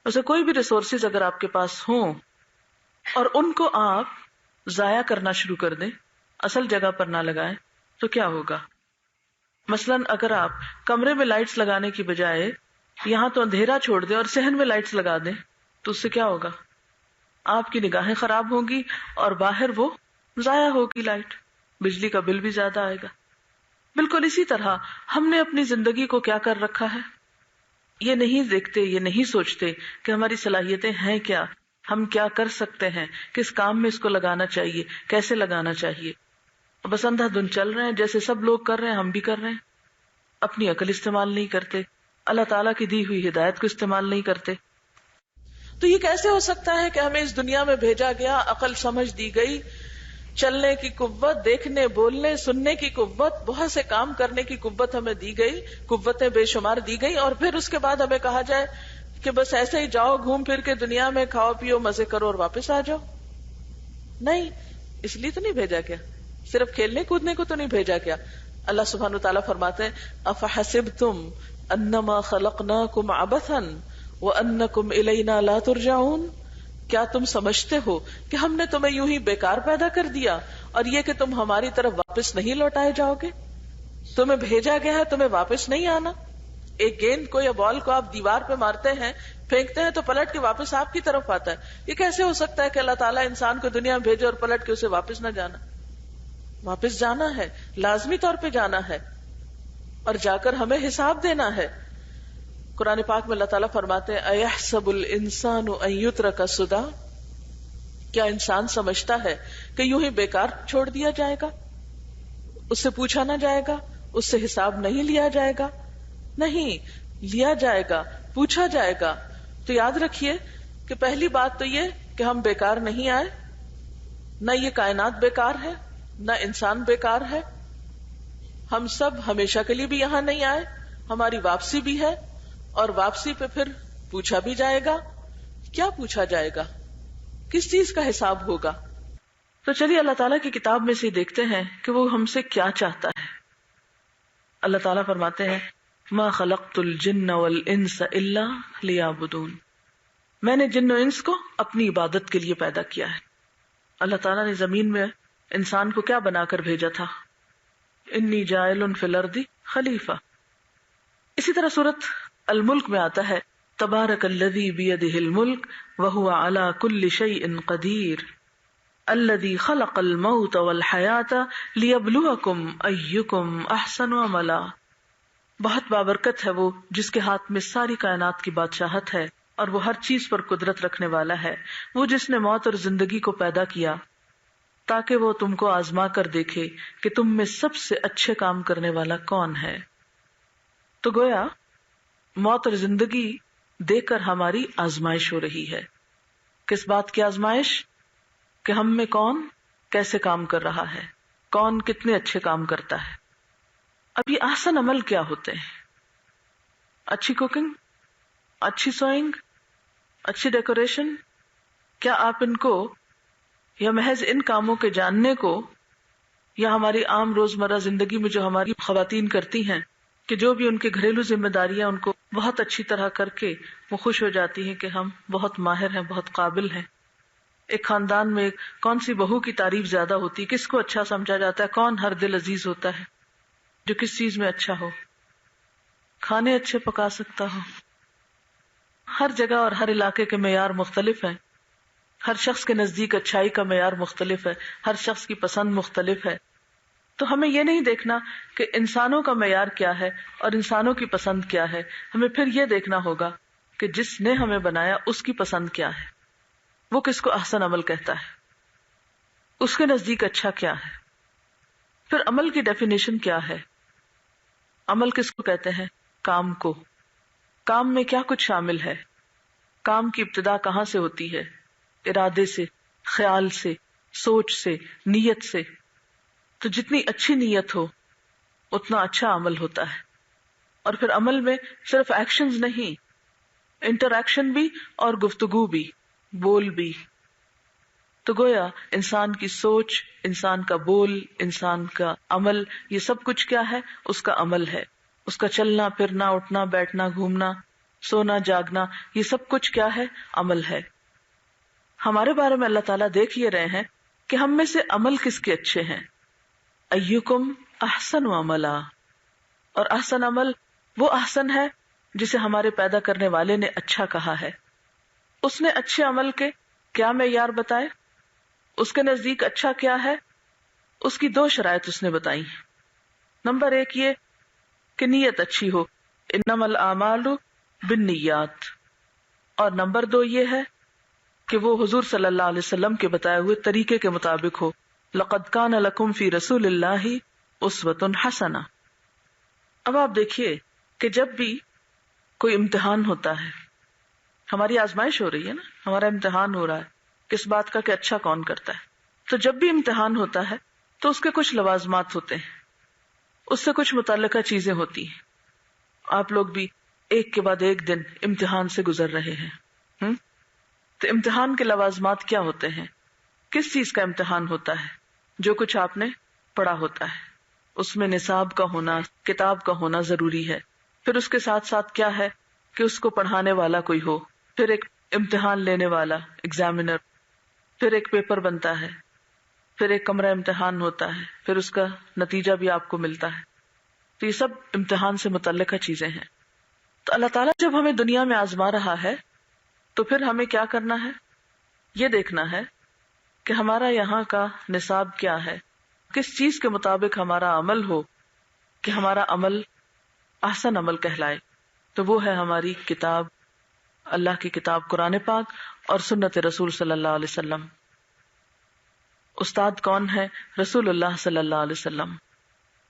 ویسے کوئی بھی ریسورسز اگر آپ کے پاس ہوں اور ان کو آپ ضائع کرنا شروع کر دیں، اصل جگہ پر نہ لگائیں، تو کیا ہوگا؟ مثلاً اگر آپ کمرے میں لائٹس لگانے کی بجائے یہاں تو اندھیرا چھوڑ دیں اور صحن میں لائٹس لگا دیں تو اس سے کیا ہوگا؟ آپ کی نگاہیں خراب ہوں گی اور باہر وہ ضائع ہوگی لائٹ، بجلی کا بل بھی زیادہ آئے گا. بالکل اسی طرح ہم نے اپنی زندگی کو کیا کر رکھا ہے، یہ نہیں دیکھتے، یہ نہیں سوچتے کہ ہماری صلاحیتیں ہیں کیا، ہم کیا کر سکتے ہیں، کس کام میں اس کو لگانا چاہیے، کیسے لگانا چاہیے. بس اندھا دھند چل رہے ہیں، جیسے سب لوگ کر رہے ہیں ہم بھی کر رہے ہیں. اپنی عقل استعمال نہیں کرتے، اللہ تعالیٰ کی دی ہوئی ہدایت کو استعمال نہیں کرتے. تو یہ کیسے ہو سکتا ہے کہ ہمیں اس دنیا میں بھیجا گیا، عقل سمجھ دی گئی، چلنے کی قوت، دیکھنے بولنے سننے کی قوت، بہت سے کام کرنے کی قوت ہمیں دی گئی، قوتیں بے شمار دی گئی، اور پھر اس کے بعد ہمیں کہا جائے کہ بس ایسے ہی جاؤ گھوم پھر کے دنیا میں کھاؤ پیو مزے کرو اور واپس آ جاؤ. نہیں، اس لیے تو نہیں بھیجا کیا، صرف کھیلنے کودنے کو تو نہیں بھیجا کیا. اللہ سبحانہ وتعالیٰ فرماتے ہیں افحسبتم انما خلقناکم عبثا وانکم الینا لا ترجعون، کیا تم سمجھتے ہو کہ ہم نے تمہیں یوں ہی بیکار پیدا کر دیا اور یہ کہ تم ہماری طرف واپس نہیں لوٹائے جاؤ گے؟ تمہیں بھیجا گیا ہے، تمہیں واپس نہیں آنا. ایک گیند کو یا بال کو آپ دیوار پہ مارتے ہیں، پھینکتے ہیں تو پلٹ کے واپس آپ کی طرف آتا ہے. یہ کیسے ہو سکتا ہے کہ اللہ تعالیٰ انسان کو دنیا میں بھیجے اور پلٹ کے اسے واپس نہ جانا؟ واپس جانا ہے، لازمی طور پہ جانا ہے، اور جا کر ہمیں حساب دینا ہے. قرآن پاک میں اللہ تعالیٰ فرماتے ہیں اَيَحْسَبُ الْإِنسَانُ أَن يُتْرَكَ سُدًى، کیا انسان سمجھتا ہے کہ یوں ہی بیکار چھوڑ دیا جائے گا، اس سے پوچھا نہ جائے گا، اس سے حساب نہیں لیا جائے گا؟ نہیں، لیا جائے گا، پوچھا جائے گا. تو یاد رکھیے کہ پہلی بات تو یہ کہ ہم بیکار نہیں آئے، نہ یہ کائنات بیکار ہے، نہ انسان بیکار ہے. ہم سب ہمیشہ کے لیے بھی یہاں نہیں آئے، ہماری واپسی بھی ہے، اور واپسی پہ پھر پوچھا بھی جائے گا. کیا پوچھا جائے گا؟ کس چیز کا حساب ہوگا؟ تو چلیے اللہ تعالیٰ کی کتاب میں سے دیکھتے ہیں کہ وہ ہم سے کیا چاہتا ہے. اللہ تعالیٰ فرماتے ہیں ما خلقت الجن والانس الا لیعبدون، میں نے جن و انس کو اپنی عبادت کے لیے پیدا کیا ہے. اللہ تعالیٰ نے زمین میں انسان کو کیا بنا کر بھیجا تھا؟ انی جاعل فی الارض خلیفہ. اسی طرح سورۃ الملک میں آتا ہے تبارک الذی بیدہ الملک وہو علی کل شیء قدیر الذی خلق الموت والحیاۃ لیبلوکم ایکم احسن عملا. بہت بابرکت ہے وہ جس کے ہاتھ میں ساری کائنات کی بادشاہت ہے اور وہ ہر چیز پر قدرت رکھنے والا ہے. وہ جس نے موت اور زندگی کو پیدا کیا تاکہ وہ تم کو آزما کر دیکھے کہ تم میں سب سے اچھے کام کرنے والا کون ہے. تو گویا موت اور زندگی دے کر ہماری آزمائش ہو رہی ہے. کس بات کی آزمائش؟ کہ ہم میں کون کیسے کام کر رہا ہے، کون کتنے اچھے کام کرتا ہے. اب یہ احسن عمل کیا ہوتے ہیں؟ اچھی کوکنگ، اچھی سوئنگ، اچھی ڈیکوریشن. کیا آپ ان کو یا محض ان کاموں کے جاننے کو، یا ہماری عام روزمرہ زندگی میں جو ہماری خواتین کرتی ہیں کہ جو بھی ان کے گھریلو ذمہ داریاں ان کو بہت اچھی طرح کر کے وہ خوش ہو جاتی ہیں کہ ہم بہت ماہر ہیں، بہت قابل ہیں. ایک خاندان میں کون سی بہو کی تعریف زیادہ ہوتی، کس کو اچھا سمجھا جاتا ہے، کون ہر دل عزیز ہوتا ہے؟ جو کس چیز میں اچھا ہو، کھانے اچھے پکا سکتا ہو. ہر جگہ اور ہر علاقے کے معیار مختلف ہیں، ہر شخص کے نزدیک اچھائی کا معیار مختلف ہے، ہر شخص کی پسند مختلف ہے. تو ہمیں یہ نہیں دیکھنا کہ انسانوں کا معیار کیا ہے اور انسانوں کی پسند کیا ہے، ہمیں پھر یہ دیکھنا ہوگا کہ جس نے ہمیں بنایا اس کی پسند کیا ہے، وہ کس کو احسن عمل کہتا ہے، اس کے نزدیک اچھا کیا ہے. پھر عمل کی ڈیفینیشن کیا ہے؟ عمل کس کو کہتے ہیں؟ کام کو. کام میں کیا کچھ شامل ہے؟ کام کی ابتدا کہاں سے ہوتی ہے؟ ارادے سے، خیال سے، سوچ سے، نیت سے. تو جتنی اچھی نیت ہو اتنا اچھا عمل ہوتا ہے. اور پھر عمل میں صرف ایکشنز نہیں، انٹر-ایکشن بھی اور گفتگو بھی، بول بھی. تو گویا انسان کی سوچ، انسان کا بول، انسان کا عمل، یہ سب کچھ کیا ہے؟ اس کا عمل ہے. اس کا چلنا پھرنا، اٹھنا بیٹھنا، گھومنا، سونا جاگنا، یہ سب کچھ کیا ہے؟ عمل ہے. ہمارے بارے میں اللہ تعالیٰ دیکھ یہ رہے ہیں کہ ہم میں سے عمل کس کے اچھے ہیں. ایکم احسن عملا. اور احسن عمل وہ احسن ہے جسے ہمارے پیدا کرنے والے نے اچھا کہا ہے. اس نے اچھے عمل کے کیا معیار بتائے؟ اس کے نزدیک اچھا کیا ہے؟ اس کی 2 شرائط اس نے بتائی. نمبر 1 یہ کہ نیت اچھی ہو، انما الاعمال بالنیات. اور نمبر 2 یہ ہے کہ وہ حضور صلی اللہ علیہ وسلم کے بتائے ہوئے طریقے کے مطابق ہو. لقد کان لکم فی رسول اللہ اسوۃ حسنہ. اب آپ دیکھیے کہ جب بھی کوئی امتحان ہوتا ہے، ہماری آزمائش ہو رہی ہے نا، ہمارا امتحان ہو رہا ہے کس بات کا کہ اچھا کون کرتا ہے. تو جب بھی امتحان ہوتا ہے تو اس کے کچھ لوازمات ہوتے ہیں، اس سے کچھ متعلقہ چیزیں ہوتی ہیں. آپ لوگ بھی ایک کے بعد ایک دن امتحان سے گزر رہے ہیں. تو امتحان کے لوازمات کیا ہوتے ہیں؟ کس چیز کا امتحان ہوتا ہے؟ جو کچھ آپ نے پڑھا ہوتا ہے اس میں نصاب کا ہونا، کتاب کا ہونا ضروری ہے. پھر اس کے ساتھ ساتھ کیا ہے کہ اس کو پڑھانے والا کوئی ہو، پھر ایک امتحان لینے والا ایگزامینر، پھر ایک پیپر بنتا ہے، پھر ایک کمرہ امتحان ہوتا ہے، پھر اس کا نتیجہ بھی آپ کو ملتا ہے. تو یہ سب امتحان سے متعلقہ چیزیں ہیں. تو اللہ تعالیٰ جب ہمیں دنیا میں آزما رہا ہے تو پھر ہمیں کیا کرنا ہے؟ یہ دیکھنا ہے کہ ہمارا یہاں کا نصاب کیا ہے، کس چیز کے مطابق ہمارا عمل ہو کہ ہمارا عمل احسن عمل کہلائے. تو وہ ہے ہماری کتاب، اللہ کی کتاب قرآن پاک اور سنت رسول صلی اللہ علیہ وسلم. استاد کون ہے؟ رسول اللہ صلی اللہ علیہ وسلم.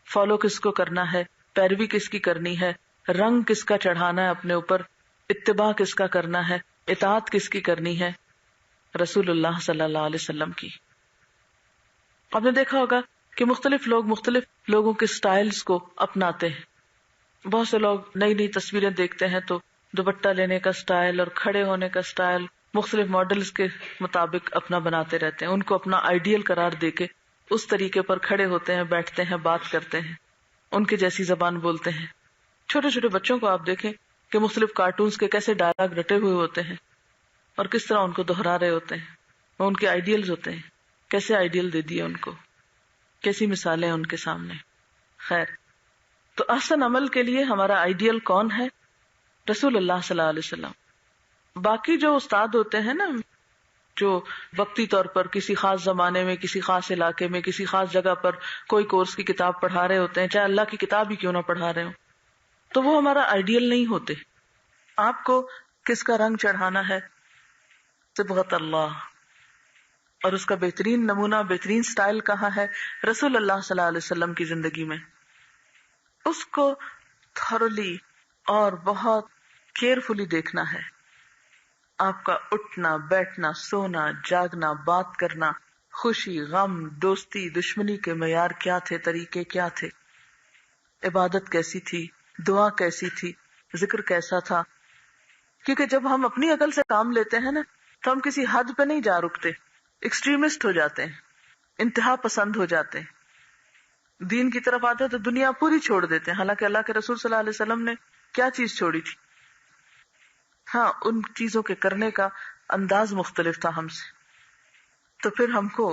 فالو کس کو کرنا ہے، پیروی کس کی کرنی ہے، رنگ کس کا چڑھانا ہے اپنے اوپر، اتباع کس کا کرنا ہے، اطاعت کس کی کرنی ہے؟ رسول اللہ صلی اللہ علیہ وسلم کی. آپ نے دیکھا ہوگا کہ مختلف لوگ مختلف لوگوں کے سٹائلز کو اپناتے ہیں. بہت سے لوگ نئی نئی تصویریں دیکھتے ہیں تو دوپٹہ لینے کا سٹائل اور کھڑے ہونے کا سٹائل مختلف ماڈلز کے مطابق اپنا بناتے رہتے ہیں. ان کو اپنا آئیڈیل قرار دے کے اس طریقے پر کھڑے ہوتے ہیں، بیٹھتے ہیں، بات کرتے ہیں، ان کے جیسی زبان بولتے ہیں. چھوٹے چھوٹے بچوں کو آپ دیکھیں کہ مختلف کارٹونز کے کیسے ڈائلاگ رٹے ہوئے ہوتے ہیں اور کس طرح ان کو دہرا رہے ہوتے ہیں. وہ ان کے آئیڈیلز ہوتے ہیں، کیسے آئیڈیل دے دیے ان کو، کیسی مثالیں ان کے سامنے. خیر، تو احسن عمل کے لیے ہمارا آئیڈیل کون ہے؟ رسول اللہ صلی اللہ علیہ وسلم. باقی جو استاد ہوتے ہیں نا، جو وقتی طور پر کسی خاص زمانے میں، کسی خاص علاقے میں، کسی خاص جگہ پر کوئی کورس کی کتاب پڑھا رہے ہوتے ہیں، چاہے اللہ کی کتاب ہی کیوں نہ پڑھا رہے ہوں، تو وہ ہمارا آئیڈیل نہیں ہوتے. آپ کو کس کا رنگ چڑھانا ہے؟ صبغت اللہ. اور اس کا بہترین نمونہ، بہترین سٹائل کہاں ہے؟ رسول اللہ صلی اللہ علیہ وسلم کی زندگی میں. اس کو تھورلی اور بہت کیئرفلی دیکھنا ہے. آپ کا اٹھنا، بیٹھنا، سونا، جاگنا، بات کرنا، خوشی، غم، دوستی، دشمنی کے معیار کیا تھے، طریقے کیا تھے، عبادت کیسی تھی، دعا کیسی تھی، ذکر کیسا تھا. کیونکہ جب ہم اپنی عقل سے کام لیتے ہیں نا تو ہم کسی حد پہ نہیں جا رکتے، ایکسٹریمسٹ ہو جاتے ہیں، انتہا پسند ہو جاتے ہیں. دین کی طرف آتے تو دنیا پوری چھوڑ دیتے ہیں، حالانکہ اللہ کے رسول صلی اللہ علیہ وسلم نے کیا چیز چھوڑی تھی؟ ہاں، ان چیزوں کے کرنے کا انداز مختلف تھا ہم سے. تو پھر ہم کو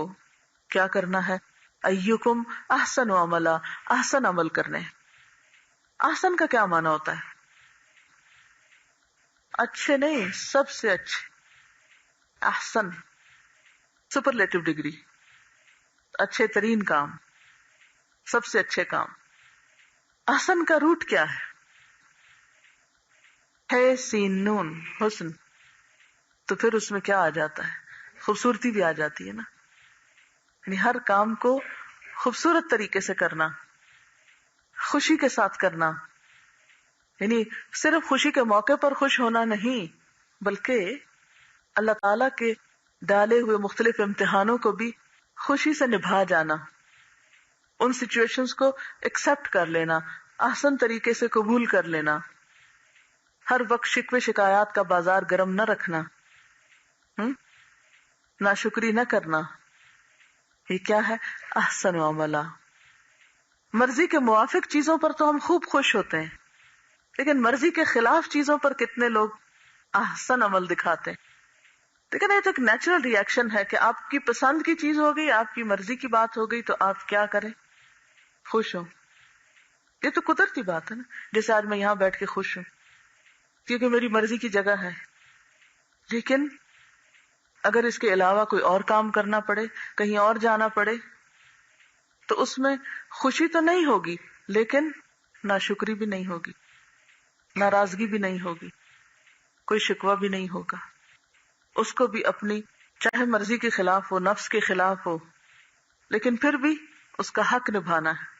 کیا کرنا ہے؟ ایکم احسن عملا، احسن عمل کرنے. احسن کا کیا معنی ہوتا ہے؟ اچھے نہیں، سب سے اچھے. احسن سپرلیٹو ڈگری، اچھے ترین کام، سب سے اچھے کام. احسن کا روٹ کیا ہے؟ سین نون، حسن. تو پھر اس میں کیا آ جاتا ہے؟ خوبصورتی بھی آ جاتی ہے نا. یعنی ہر کام کو خوبصورت طریقے سے کرنا، خوشی کے ساتھ کرنا. یعنی صرف خوشی کے موقع پر خوش ہونا نہیں، بلکہ اللہ تعالی کے ڈالے ہوئے مختلف امتحانوں کو بھی خوشی سے نبھا جانا، ان سچویشنز کو ایکسپٹ کر لینا، احسن طریقے سے قبول کر لینا. ہر وقت شکوے شکایات کا بازار گرم نہ رکھنا، ناشکری نہ کرنا. یہ کیا ہے؟ احسن عملا. مرضی کے موافق چیزوں پر تو ہم خوب خوش ہوتے ہیں، لیکن مرضی کے خلاف چیزوں پر کتنے لوگ احسن عمل دکھاتے ہیں. لیکن یہ تو ایک نیچرل ری ایکشن ہے کہ آپ کی پسند کی چیز ہو گئی، آپ کی مرضی کی بات ہو گئی تو آپ کیا کریں؟ خوش ہوں. یہ تو قدرتی بات ہے نا. جیسے آج میں یہاں بیٹھ کے خوش ہوں کیونکہ میری مرضی کی جگہ ہے، لیکن اگر اس کے علاوہ کوئی اور کام کرنا پڑے، کہیں اور جانا پڑے، تو اس میں خوشی تو نہیں ہوگی، لیکن ناشکری بھی نہیں ہوگی، ناراضگی بھی نہیں ہوگی، کوئی شکوہ بھی نہیں ہوگا. اس کو بھی اپنی چاہے مرضی کے خلاف ہو، نفس کے خلاف ہو، لیکن پھر بھی اس کا حق نبھانا ہے.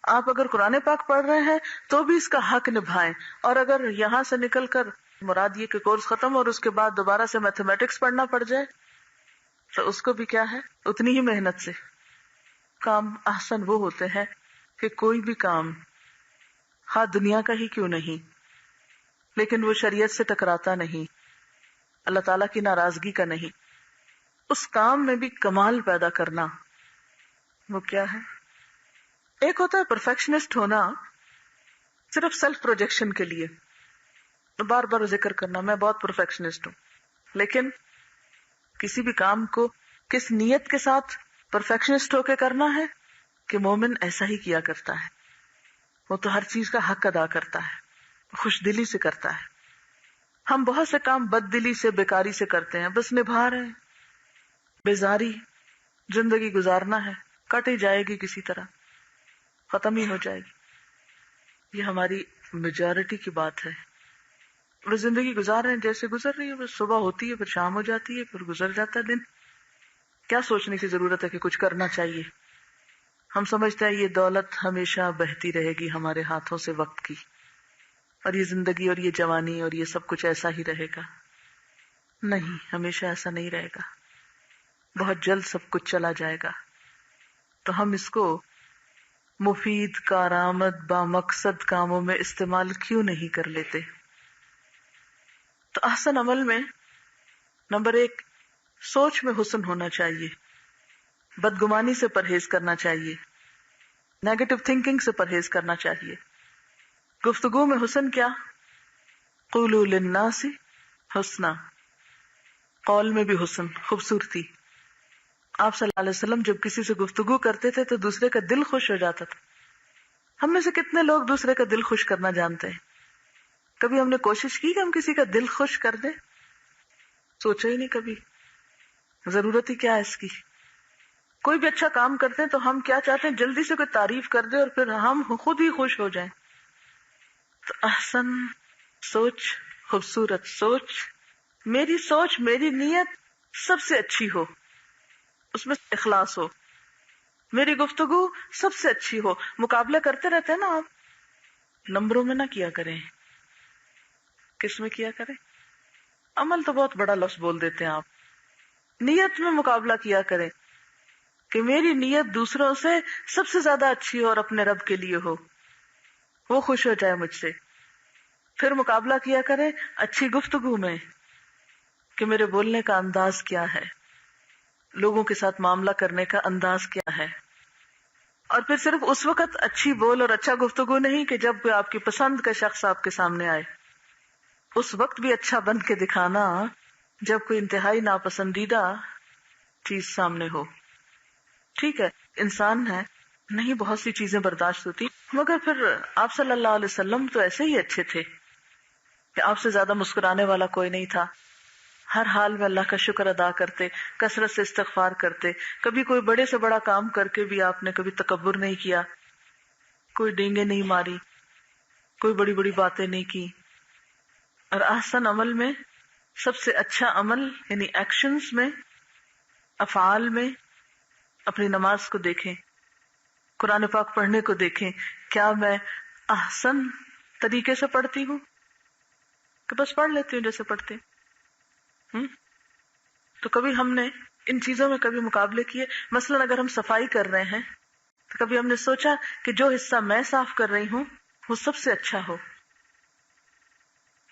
آپ اگر قرآن پاک پڑھ رہے ہیں تو بھی اس کا حق نبھائیں، اور اگر یہاں سے نکل کر مراد یہ کہ کورس ختم اور اس کے بعد دوبارہ سے میتھمیٹکس پڑھنا پڑ جائے تو اس کو بھی کیا ہے، اتنی ہی محنت سے. کام احسن وہ ہوتے ہیں کہ کوئی بھی کام ہاں دنیا کا ہی کیوں نہیں لیکن وہ شریعت سے ٹکراتا نہیں، اللہ تعالیٰ کی ناراضگی کا نہیں. اس کام میں بھی کمال پیدا کرنا وہ کیا ہے؟ ایک ہوتا ہے پرفیکشنسٹ ہونا صرف سیلف پروجیکشن کے لیے، بار بار ذکر کرنا میں بہت پرفیکشنسٹ ہوں، لیکن کسی بھی کام کو کس نیت کے ساتھ پرفیکشنسٹ ہو کے کرنا ہے کہ مومن ایسا ہی کیا کرتا ہے. وہ تو ہر چیز کا حق ادا کرتا ہے، خوش دلی سے کرتا ہے. ہم بہت سے کام بد دلی سے، بیکاری سے کرتے ہیں، بس نبھا رہے ہیں، بیزاری زندگی گزارنا ہے، کٹ ہی جائے گی کسی طرح، ختم ہی ہو جائے گی. یہ ہماری میجورٹی کی بات ہے. وہ زندگی گزار رہے ہیں جیسے گزر رہی ہے، بس صبح ہوتی ہے پھر شام ہو جاتی ہے پھر گزر جاتا ہے دن. کیا سوچنے کی ضرورت ہے کہ کچھ کرنا چاہیے؟ ہم سمجھتے ہیں یہ دولت ہمیشہ بہتی رہے گی ہمارے ہاتھوں سے وقت کی، اور یہ زندگی اور یہ جوانی اور یہ سب کچھ ایسا ہی رہے گا. نہیں، ہمیشہ ایسا نہیں رہے گا، بہت جلد سب کچھ چلا جائے گا. تو ہم اس کو مفید، کارآمد، بامقصد کاموں میں استعمال کیوں نہیں کر لیتے؟ تو احسن عمل میں نمبر 1 سوچ میں حسن ہونا چاہیے، بدگمانی سے پرہیز کرنا چاہیے، نیگیٹو تھنکنگ سے پرہیز کرنا چاہیے. گفتگو میں حسن کیا؟ قولوا للناس حسنا، قول میں بھی حسن، خوبصورتی. آپ صلی اللہ علیہ وسلم جب کسی سے گفتگو کرتے تھے تو دوسرے کا دل خوش ہو جاتا تھا. ہم میں سے کتنے لوگ دوسرے کا دل خوش کرنا جانتے ہیں؟ کبھی ہم نے کوشش کی کہ ہم کسی کا دل خوش کر دیں؟ سوچا ہی نہیں کبھی. ضرورت ہی کیا ہے اس کی؟ کوئی بھی اچھا کام کرتے ہیں تو ہم کیا چاہتے ہیں؟ جلدی سے کوئی تعریف کر دے اور پھر ہم خود ہی خوش ہو جائیں. تو احسن سوچ، خوبصورت سوچ، میری نیت سب سے اچھی ہو، اس میں اخلاص ہو. میری گفتگو سب سے اچھی ہو. مقابلہ کرتے رہتے ہیں نا آپ، نمبروں میں نہ کیا کریں. کس میں کیا کریں؟ عمل تو بہت بڑا لفظ بول دیتے ہیں آپ. نیت میں مقابلہ کیا کریں کہ میری نیت دوسروں سے سب سے زیادہ اچھی ہو اور اپنے رب کے لیے ہو، وہ خوش ہو جائے مجھ سے. پھر مقابلہ کیا کریں اچھی گفتگو میں کہ میرے بولنے کا انداز کیا ہے، لوگوں کے ساتھ معاملہ کرنے کا انداز کیا ہے. اور پھر صرف اس وقت اچھی بول اور اچھا گفتگو نہیں کہ جب کوئی آپ کی پسند کا شخص آپ کے سامنے آئے، اس وقت بھی اچھا بن کے دکھانا جب کوئی انتہائی ناپسندیدہ چیز سامنے ہو. ٹھیک ہے، انسان ہے، نہیں بہت سی چیزیں برداشت ہوتی، مگر پھر آپ صلی اللہ علیہ وسلم تو ایسے ہی اچھے تھے کہ آپ سے زیادہ مسکرانے والا کوئی نہیں تھا. ہر حال میں اللہ کا شکر ادا کرتے، کثرت سے استغفار کرتے. کبھی کوئی بڑے سے بڑا کام کر کے بھی آپ نے کبھی تکبر نہیں کیا، کوئی ڈینگیں نہیں ماری، کوئی بڑی بڑی باتیں نہیں کی. اور احسن عمل میں سب سے اچھا عمل یعنی ایکشنز میں، افعال میں، اپنی نماز کو دیکھیں، قرآن پاک پڑھنے کو دیکھیں. کیا میں احسن طریقے سے پڑھتی ہوں کہ بس پڑھ لیتی ہوں جیسے پڑھتے ہیں؟ تو کبھی ہم نے ان چیزوں میں کبھی مقابلے کیے؟ مثلا اگر ہم صفائی کر رہے ہیں تو کبھی ہم نے سوچا کہ جو حصہ میں صاف کر رہی ہوں وہ سب سے اچھا ہو؟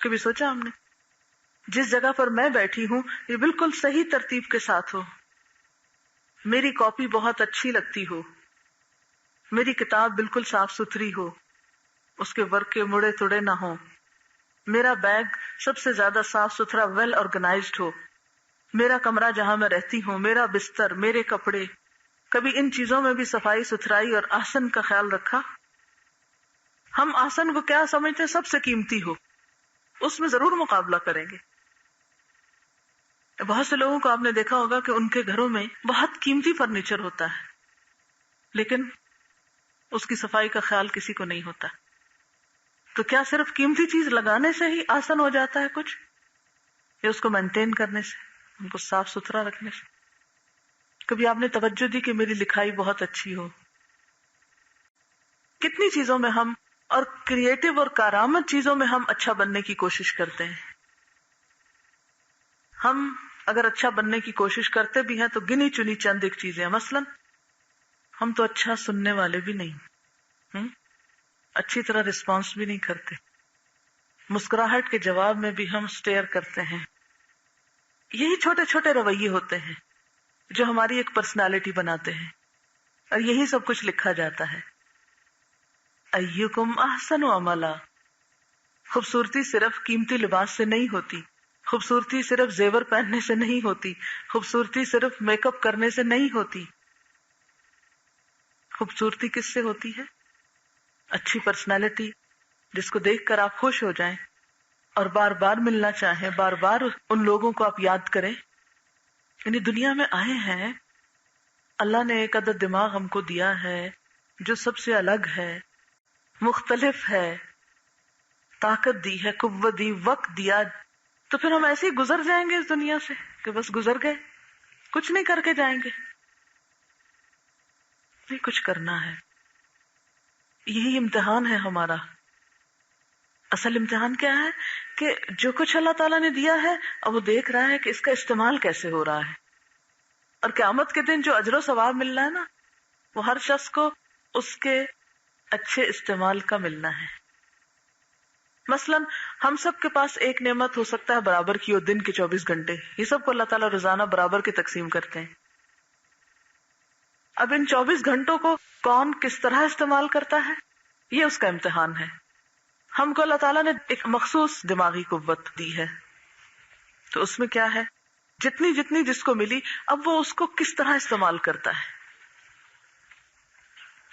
کبھی سوچا ہم نے جس جگہ پر میں بیٹھی ہوں یہ بالکل صحیح ترتیب کے ساتھ ہو، میری کاپی بہت اچھی لگتی ہو، میری کتاب بالکل صاف ستھری ہو، اس کے ورق کے مڑے تڑے نہ ہوں، میرا بیگ سب سے زیادہ صاف ستھرا ویل آرگنائزڈ ہو، میرا کمرہ جہاں میں رہتی ہوں، میرا بستر، میرے کپڑے. کبھی ان چیزوں میں بھی صفائی ستھرائی اور احسن کا خیال رکھا؟ ہم احسن کو کیا سمجھتے ہیں؟ سب سے قیمتی ہو، اس میں ضرور مقابلہ کریں گے. بہت سے لوگوں کو آپ نے دیکھا ہوگا کہ ان کے گھروں میں بہت قیمتی فرنیچر ہوتا ہے لیکن اس کی صفائی کا خیال کسی کو نہیں ہوتا. تو کیا صرف قیمتی چیز لگانے سے ہی آسان ہو جاتا ہے کچھ، یا اس کو مینٹین کرنے سے، ان کو صاف ستھرا رکھنے سے؟ کبھی آپ نے توجہ دی کہ میری لکھائی بہت اچھی ہو؟ کتنی چیزوں میں ہم، اور کریٹو اور کارآمد چیزوں میں ہم اچھا بننے کی کوشش کرتے ہیں. ہم اگر اچھا بننے کی کوشش کرتے بھی ہیں تو گنی چنی چند ایک چیزیں ہیں. مثلاً ہم تو اچھا سننے والے بھی نہیں، اچھی طرح رسپانس بھی نہیں کرتے، مسکراہٹ کے جواب میں بھی ہم اسٹیئر کرتے ہیں. یہی چھوٹے چھوٹے رویے ہوتے ہیں جو ہماری ایک پرسنالٹی بناتے ہیں، اور یہی سب کچھ لکھا جاتا ہے. ایکم احسن عملا. خوبصورتی صرف قیمتی لباس سے نہیں ہوتی، خوبصورتی صرف زیور پہننے سے نہیں ہوتی، خوبصورتی صرف میک اپ کرنے سے نہیں ہوتی. خوبصورتی کس سے ہوتی ہے؟ اچھی پرسنالٹی جس کو دیکھ کر آپ خوش ہو جائیں اور بار بار ملنا چاہیں، بار بار ان لوگوں کو آپ یاد کریں. یعنی دنیا میں آئے ہیں، اللہ نے ایک عدد دماغ ہم کو دیا ہے جو سب سے الگ ہے، مختلف ہے، طاقت دی ہے، قوت دی، وقت دیا، تو پھر ہم ایسے ہی گزر جائیں گے اس دنیا سے کہ بس گزر گئے، کچھ نہیں کر کے جائیں گے؟ نہیں، کچھ کرنا ہے. یہی امتحان ہے ہمارا. اصل امتحان کیا ہے کہ جو کچھ اللہ تعالیٰ نے دیا ہے اب وہ دیکھ رہا ہے کہ اس کا استعمال کیسے ہو رہا ہے. اور قیامت کے دن جو اجر و ثواب ملنا ہے نا، وہ ہر شخص کو اس کے اچھے استعمال کا ملنا ہے. مثلا ہم سب کے پاس ایک نعمت ہو سکتا ہے برابر کی ہو، دن کے 24 گھنٹے، یہ سب کو اللہ تعالیٰ روزانہ برابر کی تقسیم کرتے ہیں. اب ان 24 گھنٹوں کو کون کس طرح استعمال کرتا ہے، یہ اس کا امتحان ہے. ہم کو اللہ تعالیٰ نے ایک مخصوص دماغی قوت دی ہے، تو اس میں کیا ہے، جتنی جتنی جس کو ملی اب وہ اس کو کس طرح استعمال کرتا ہے.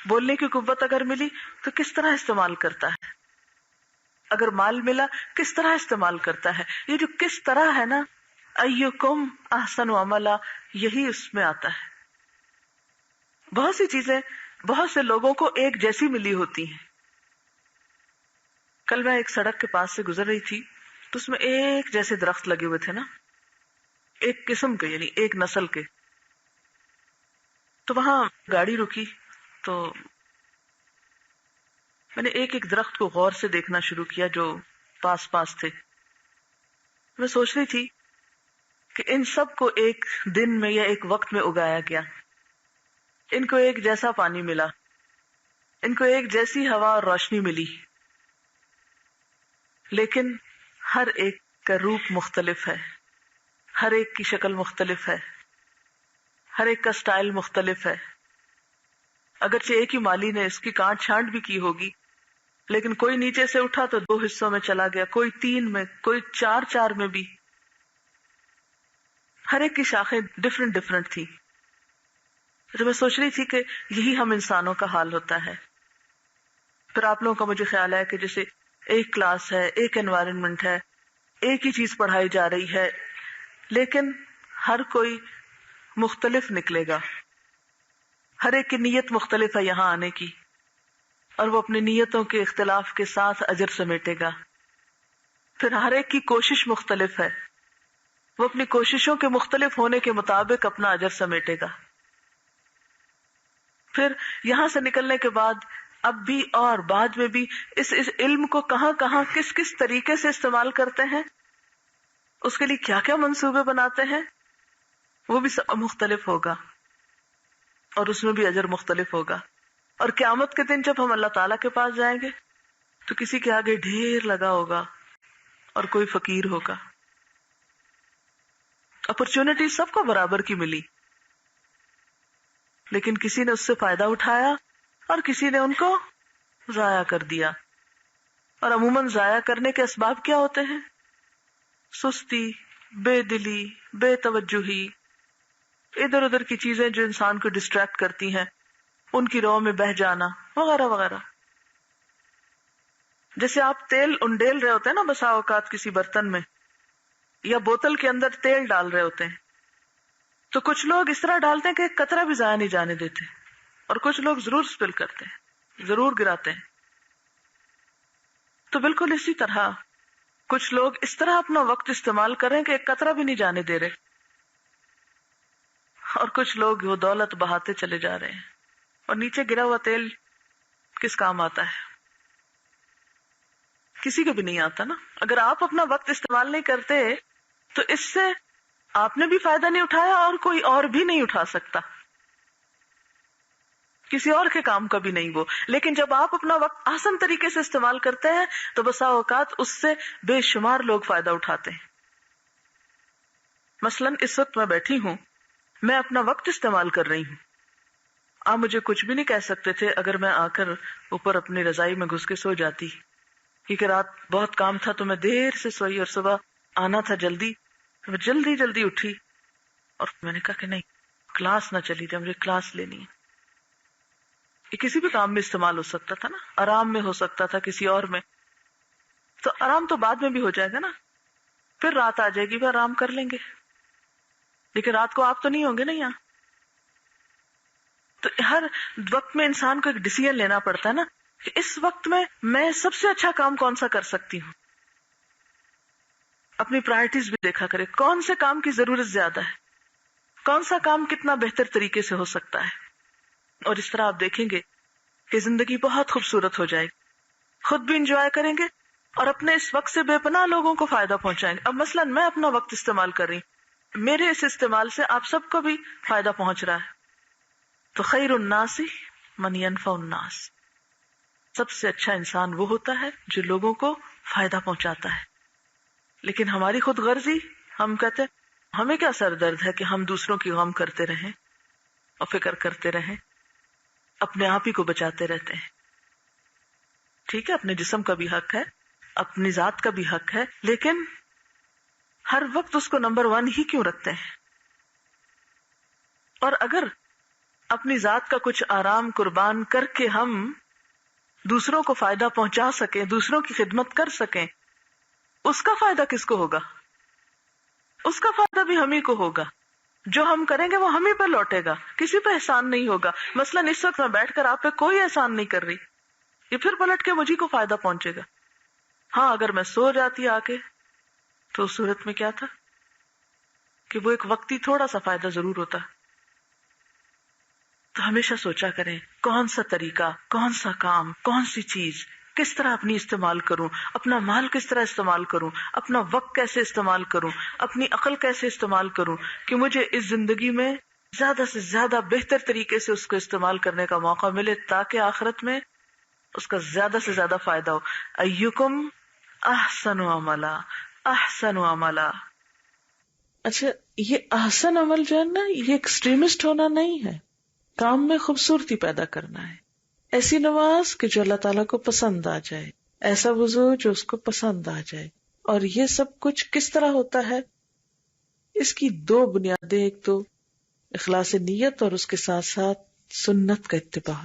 بولنے کی قوت اگر ملی تو کس طرح استعمال کرتا ہے، اگر مال ملا کس طرح استعمال کرتا ہے. یہ جو کس طرح ہے نا، ایکم احسن عملا، یہی اس میں آتا ہے. بہت سی چیزیں بہت سے لوگوں کو ایک جیسی ملی ہوتی ہیں. کل میں ایک سڑک کے پاس سے گزر رہی تھی تو اس میں ایک جیسے درخت لگے ہوئے تھے نا، ایک قسم کے، یعنی ایک نسل کے. تو وہاں گاڑی رکی تو میں نے ایک ایک درخت کو غور سے دیکھنا شروع کیا جو پاس پاس تھے. میں سوچ رہی تھی کہ ان سب کو ایک دن میں یا ایک وقت میں اگایا گیا، ان کو ایک جیسا پانی ملا، ان کو ایک جیسی ہوا اور روشنی ملی، لیکن ہر ایک کا روپ مختلف ہے، ہر ایک کی شکل مختلف ہے، ہر ایک کا سٹائل مختلف ہے. اگرچہ ایک ہی مالی نے اس کی کاٹ چھانٹ بھی کی ہوگی، لیکن کوئی نیچے سے اٹھا تو 2 حصوں میں چلا گیا، کوئی 3 میں، کوئی 4 میں بھی. ہر ایک کی شاخیں ڈفرنٹ تھی. تو میں سوچ رہی تھی کہ یہی ہم انسانوں کا حال ہوتا ہے. پھر آپ لوگوں کا مجھے خیال ہے کہ جیسے ایک کلاس ہے، ایک انوائرمنٹ ہے، ایک ہی چیز پڑھائی جا رہی ہے، لیکن ہر کوئی مختلف نکلے گا. ہر ایک کی نیت مختلف ہے یہاں آنے کی، اور وہ اپنی نیتوں کے اختلاف کے ساتھ اجر سمیٹے گا. پھر ہر ایک کی کوشش مختلف ہے، وہ اپنی کوششوں کے مختلف ہونے کے مطابق اپنا اجر سمیٹے گا. پھر یہاں سے نکلنے کے بعد اب بھی اور بعد میں بھی اس علم کو کہاں کہاں کس کس طریقے سے استعمال کرتے ہیں، اس کے لیے کیا کیا منصوبے بناتے ہیں، وہ بھی سب مختلف ہوگا، اور اس میں بھی اجر مختلف ہوگا. اور قیامت کے دن جب ہم اللہ تعالیٰ کے پاس جائیں گے تو کسی کے آگے ڈھیر لگا ہوگا اور کوئی فقیر ہوگا. اپرچونٹی سب کو برابر کی ملی، لیکن کسی نے اس سے فائدہ اٹھایا اور کسی نے ان کو ضائع کر دیا. اور عموماً ضائع کرنے کے اسباب کیا ہوتے ہیں؟ سستی، بے دلی، بے توجہی، ادھر ادھر کی چیزیں جو انسان کو ڈسٹریکٹ کرتی ہیں، ان کی رو میں بہہ جانا وغیرہ وغیرہ. جیسے آپ تیل انڈیل رہے ہوتے ہیں نا بسا اوقات کسی برتن میں یا بوتل کے اندر تیل ڈال رہے ہوتے ہیں، تو کچھ لوگ اس طرح ڈالتے ہیں کہ ایک قطرہ بھی ضائع نہیں جانے دیتے، اور کچھ لوگ ضرور سپل کرتے ہیں، ضرور گراتے ہیں. تو بالکل اسی طرح کچھ لوگ اس طرح اپنا وقت استعمال کر رہے ہیں کہ ایک قطرہ بھی نہیں جانے دے رہے، اور کچھ لوگ وہ دولت بہاتے چلے جا رہے ہیں. اور نیچے گرا ہوا تیل کس کام آتا ہے؟ کسی کو بھی نہیں آتا نا. اگر آپ اپنا وقت استعمال نہیں کرتے تو اس سے آپ نے بھی فائدہ نہیں اٹھایا اور کوئی اور بھی نہیں اٹھا سکتا، کسی اور کے کام کا بھی نہیں وہ. لیکن جب آپ اپنا وقت آسان طریقے سے استعمال کرتے ہیں تو بسا اوقات اس سے بے شمار لوگ فائدہ اٹھاتے ہیں. مثلا اس وقت میں بیٹھی ہوں، میں اپنا وقت استعمال کر رہی ہوں. آپ مجھے کچھ بھی نہیں کہہ سکتے تھے اگر میں آ کر اوپر اپنی رضائی میں گھس کے سو جاتی، کیونکہ رات بہت کام تھا تو میں دیر سے سوئی اور صبح آنا تھا جلدی، تو میں جلدی جلدی اٹھی اور میں نے کہا کہ نہیں، کلاس نہ چلی جائے، مجھے کلاس لینی ہے. یہ کسی بھی کام میں استعمال ہو سکتا تھا نا، آرام میں ہو سکتا تھا، کسی اور میں. تو آرام تو بعد میں بھی ہو جائے گا نا، پھر رات آ جائے گی، پھر آرام کر لیں گے. لیکن رات کو آپ تو نہیں ہوں گے نا یہاں. تو ہر وقت میں انسان کو ایک ڈیسیژن لینا پڑتا ہے نا کہ اس وقت میں سب سے اچھا کام کون سا کر سکتی ہوں. اپنی پرائرٹیز بھی دیکھا کرے، کون سے کام کی ضرورت زیادہ ہے، کون سا کام کتنا بہتر طریقے سے ہو سکتا ہے. اور اس طرح آپ دیکھیں گے کہ زندگی بہت خوبصورت ہو جائے گی، خود بھی انجوائے کریں گے اور اپنے اس وقت سے بے پناہ لوگوں کو فائدہ پہنچائیں گے. اب مثلا میں اپنا وقت استعمال کر رہی ہوں، میرے اس استعمال سے آپ سب کو بھی فائدہ پہنچ رہا ہے. تو خیر الناس من ينفع الناس، سب سے اچھا انسان وہ ہوتا ہے جو لوگوں کو فائدہ پہنچاتا ہے. لیکن ہماری خود غرضی، ہم کہتے ہیں ہمیں کیا سر درد ہے کہ ہم دوسروں کی غم کرتے رہیں اور فکر کرتے رہیں، اپنے آپ ہی کو بچاتے رہتے ہیں. ٹھیک ہے، اپنے جسم کا بھی حق ہے، اپنی ذات کا بھی حق ہے، لیکن ہر وقت اس کو نمبر 1 ہی کیوں رکھتے ہیں؟ اور اگر اپنی ذات کا کچھ آرام قربان کر کے ہم دوسروں کو فائدہ پہنچا سکیں، دوسروں کی خدمت کر سکیں، اس کا فائدہ کس کو ہوگا؟ اس کا فائدہ بھی ہم ہی کو ہوگا. جو ہم کریں گے وہ ہم ہی پر لوٹے گا، کسی پہ احسان نہیں ہوگا. مثلا اس وقت میں بیٹھ کر آپ پہ کوئی احسان نہیں کر رہی، یہ پھر پلٹ کے مجھے کو فائدہ پہنچے گا. ہاں اگر میں سو جاتی آ کے تو اس صورت میں کیا تھا کہ وہ ایک وقتی تھوڑا سا فائدہ ضرور ہوتا. تو ہمیشہ سوچا کریں کون سا طریقہ، کون سا کام، کون سی چیز کس طرح اپنی استعمال کروں، اپنا مال کس طرح استعمال کروں، اپنا وقت کیسے استعمال کروں، اپنی عقل کیسے استعمال کروں کہ مجھے اس زندگی میں زیادہ سے زیادہ بہتر طریقے سے اس کو استعمال کرنے کا موقع ملے تاکہ آخرت میں اس کا زیادہ سے زیادہ فائدہ ہو. ایکم احسن عملا، احسن عملا. اچھا، یہ احسن عمل جو ہے نا، یہ ایکسٹریمسٹ ہونا نہیں ہے، کام میں خوبصورتی پیدا کرنا ہے. ایسی نماز کہ جو اللہ تعالیٰ کو پسند آ جائے، ایسا وضو جو اس کو پسند آ جائے. اور یہ سب کچھ کس طرح ہوتا ہے؟ اس کی 2 بنیادیں، ایک تو اخلاص نیت اور اس کے ساتھ ساتھ سنت کا اتباع.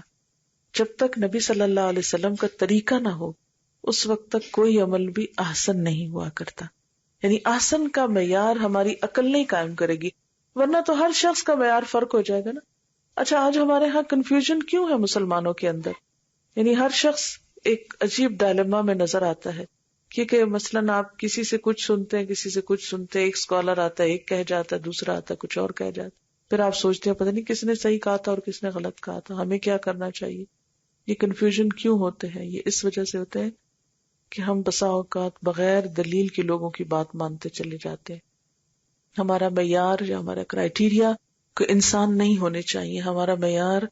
جب تک نبی صلی اللہ علیہ وسلم کا طریقہ نہ ہو اس وقت تک کوئی عمل بھی احسن نہیں ہوا کرتا. یعنی احسن کا معیار ہماری عقل نہیں قائم کرے گی، ورنہ تو ہر شخص کا معیار فرق ہو جائے گا نا. اچھا، آج ہمارے ہاں کنفیوژن کیوں ہے مسلمانوں کے اندر؟ یعنی ہر شخص ایک عجیب ڈائلیما میں نظر آتا ہے، کیونکہ مثلاً آپ کسی سے کچھ سنتے ہیں، کسی سے کچھ سنتے ہیں، ایک اسکالر آتا ہے ایک کہہ جاتا ہے، دوسرا آتا ہے کچھ اور کہہ جاتا ہے، پھر آپ سوچتے ہیں پتہ نہیں کس نے صحیح کہا تھا اور کس نے غلط کہا تھا، ہمیں کیا کرنا چاہیے. یہ کنفیوژن کیوں ہوتے ہیں؟ یہ اس وجہ سے ہوتے ہیں کہ ہم بسا اوقات بغیر دلیل کے لوگوں کی بات مانتے چلے جاتے ہیں. ہمارا معیار یا ہمارا کرائیٹیریا کوئی انسان نہیں ہونے چاہیے، ہمارا معیار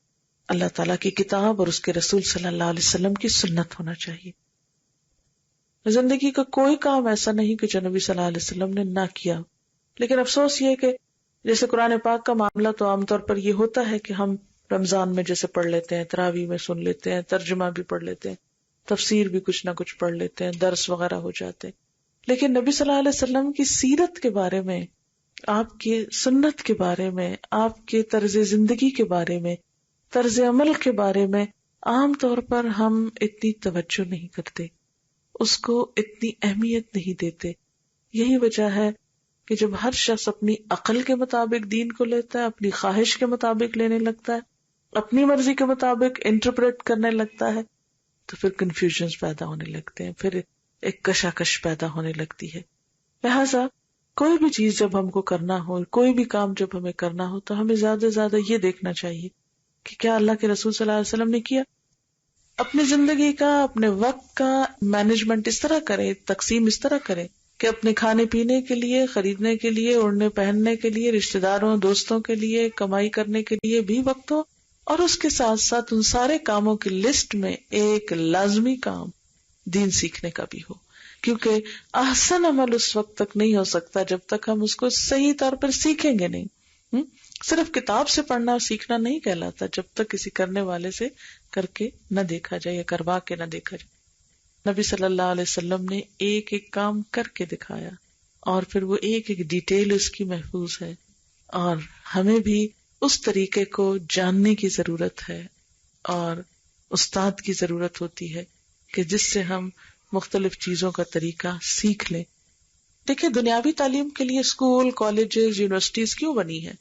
اللہ تعالیٰ کی کتاب اور اس کے رسول صلی اللہ علیہ وسلم کی سنت ہونا چاہیے. زندگی کا کوئی کام ایسا نہیں کہ جو نبی صلی اللہ علیہ وسلم نے نہ کیا. لیکن افسوس یہ کہ جیسے قرآن پاک کا معاملہ تو عام طور پر یہ ہوتا ہے کہ ہم رمضان میں جیسے پڑھ لیتے ہیں، تراویح میں سن لیتے ہیں، ترجمہ بھی پڑھ لیتے ہیں، تفسیر بھی کچھ نہ کچھ پڑھ لیتے ہیں، درس وغیرہ ہو جاتے ہیں. لیکن نبی صلی اللہ علیہ وسلم کی سیرت کے بارے میں، آپ کی سنت کے بارے میں، آپ کے طرز زندگی کے بارے میں، طرز عمل کے بارے میں عام طور پر ہم اتنی توجہ نہیں کرتے، اس کو اتنی اہمیت نہیں دیتے. یہی وجہ ہے کہ جب ہر شخص اپنی عقل کے مطابق دین کو لیتا ہے، اپنی خواہش کے مطابق لینے لگتا ہے، اپنی مرضی کے مطابق انٹرپریٹ کرنے لگتا ہے، تو پھر کنفیوژنز پیدا ہونے لگتے ہیں، پھر ایک کشاکش پیدا ہونے لگتی ہے. لہٰذا کوئی بھی چیز جب ہم کو کرنا ہو، کوئی بھی کام جب ہمیں کرنا ہو، تو ہمیں زیادہ سے زیادہ یہ دیکھنا چاہیے کہ کیا اللہ کے رسول صلی اللہ علیہ وسلم نے کیا. اپنی زندگی کا، اپنے وقت کا مینجمنٹ اس طرح کریں، تقسیم اس طرح کریں کہ اپنے کھانے پینے کے لیے، خریدنے کے لیے، اوڑھنے پہننے کے لیے، رشتہ داروں دوستوں کے لیے، کمائی کرنے کے لیے بھی وقت ہو، اور اس کے ساتھ ساتھ ان سارے کاموں کی لسٹ میں ایک لازمی کام دین سیکھنے کا بھی ہو، کیونکہ احسن عمل اس وقت تک نہیں ہو سکتا جب تک ہم اس کو صحیح طور پر سیکھیں گے نہیں۔ صرف کتاب سے پڑھنا اور سیکھنا نہیں کہلاتا جب تک کسی کرنے والے سے کر کے نہ دیکھا جائے یا کروا کے نہ دیکھا جائے۔ نبی صلی اللہ علیہ وسلم نے ایک ایک کام کر کے دکھایا، اور پھر وہ ایک ایک ڈیٹیل اس کی محفوظ ہے، اور ہمیں بھی اس طریقے کو جاننے کی ضرورت ہے اور استاد کی ضرورت ہوتی ہے کہ جس سے ہم مختلف چیزوں کا طریقہ سیکھ لیں۔ دیکھیں، دنیاوی تعلیم کے لیے اسکول، کالجز، یونیورسٹیز کیوں بنی ہے؟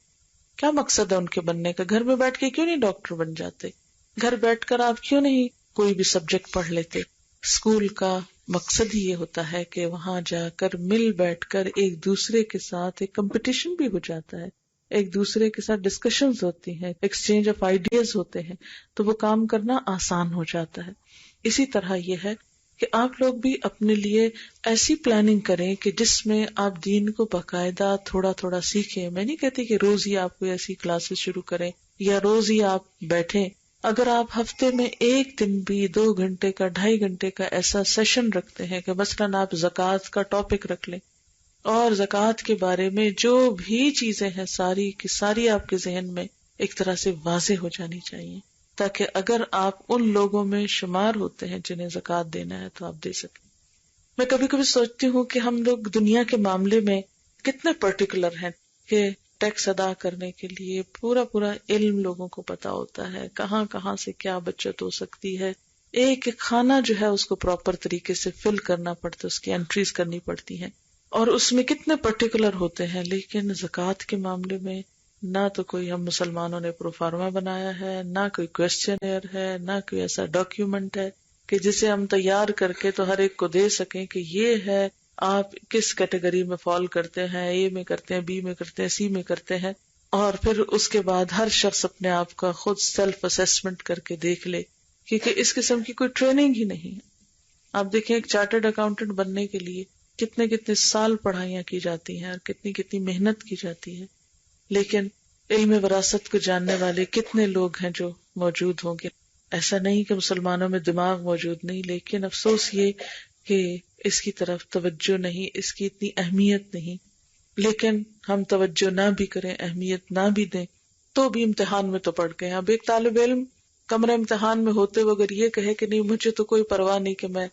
کیا مقصد ہے ان کے بننے کا؟ گھر میں بیٹھ کے کیوں نہیں ڈاکٹر بن جاتے؟ گھر بیٹھ کر آپ کیوں نہیں کوئی بھی سبجیکٹ پڑھ لیتے؟ اسکول کا مقصد ہی یہ ہوتا ہے کہ وہاں جا کر مل بیٹھ کر ایک دوسرے کے ساتھ ایک کمپٹیشن بھی ہو جاتا ہے، ایک دوسرے کے ساتھ ڈسکشنز ہوتی ہیں، ایکسچینج آف آئیڈیاز ہوتے ہیں، تو وہ کام کرنا آسان ہو جاتا ہے۔ اسی طرح یہ ہے کہ آپ لوگ بھی اپنے لیے ایسی پلاننگ کریں کہ جس میں آپ دین کو باقاعدہ تھوڑا تھوڑا سیکھیں۔ میں نہیں کہتی کہ روز ہی آپ کوئی ایسی کلاسز شروع کریں یا روز ہی آپ بیٹھیں۔ اگر آپ ہفتے میں ایک دن بھی 2 گھنٹے کا 2.5 گھنٹے کا ایسا سیشن رکھتے ہیں کہ مثلاً آپ زکوٰۃ کا ٹاپک رکھ لیں اور زکوٰۃ کے بارے میں جو بھی چیزیں ہیں ساری کی ساری آپ کے ذہن میں ایک طرح سے واضح ہو جانی چاہیے، تاکہ اگر آپ ان لوگوں میں شمار ہوتے ہیں جنہیں زکوٰۃ دینا ہے تو آپ دے سکیں۔ میں کبھی کبھی سوچتی ہوں کہ ہم لوگ دنیا کے معاملے میں کتنے پرٹیکولر ہیں کہ ٹیکس ادا کرنے کے لیے پورا علم لوگوں کو پتا ہوتا ہے، کہاں کہاں سے کیا بچت ہو سکتی ہے، ایک ایک کھانا جو ہے اس کو پراپر طریقے سے فل کرنا پڑتا ہے، اس کی انٹریز کرنی پڑتی ہیں، اور اس میں کتنے پرٹیکولر ہوتے ہیں۔ لیکن زکوٰۃ کے معاملے میں نہ تو کوئی ہم مسلمانوں نے پروفارما بنایا ہے، نہ کوئی کویسچنئر ہے، نہ کوئی ایسا ڈاکیومنٹ ہے کہ جسے ہم تیار کر کے تو ہر ایک کو دے سکیں کہ یہ ہے آپ کس کیٹیگری میں فال کرتے ہیں، اے میں کرتے ہیں، بی میں کرتے ہیں، سی میں کرتے ہیں، اور پھر اس کے بعد ہر شخص اپنے آپ کا خود سیلف اسیسمنٹ کر کے دیکھ لے، کیونکہ اس قسم کی کوئی ٹریننگ ہی نہیں ہے۔ آپ دیکھیں ایک چارٹرڈ اکاؤنٹنٹ بننے کے لیے کتنے سال پڑھائیاں کی جاتی ہیں اور کتنی محنت کی جاتی ہے، لیکن علم وراثت کو جاننے والے کتنے لوگ ہیں جو موجود ہوں گے؟ ایسا نہیں کہ مسلمانوں میں دماغ موجود نہیں، لیکن افسوس یہ کہ اس کی طرف توجہ نہیں، اس کی اتنی اہمیت نہیں۔ لیکن ہم توجہ نہ بھی کریں، اہمیت نہ بھی دیں، تو بھی امتحان میں تو پڑ گئے۔ اب ایک طالب علم کمرہ امتحان میں ہوتے ہوئے اگر یہ کہے کہ نہیں مجھے تو کوئی پرواہ نہیں کہ میں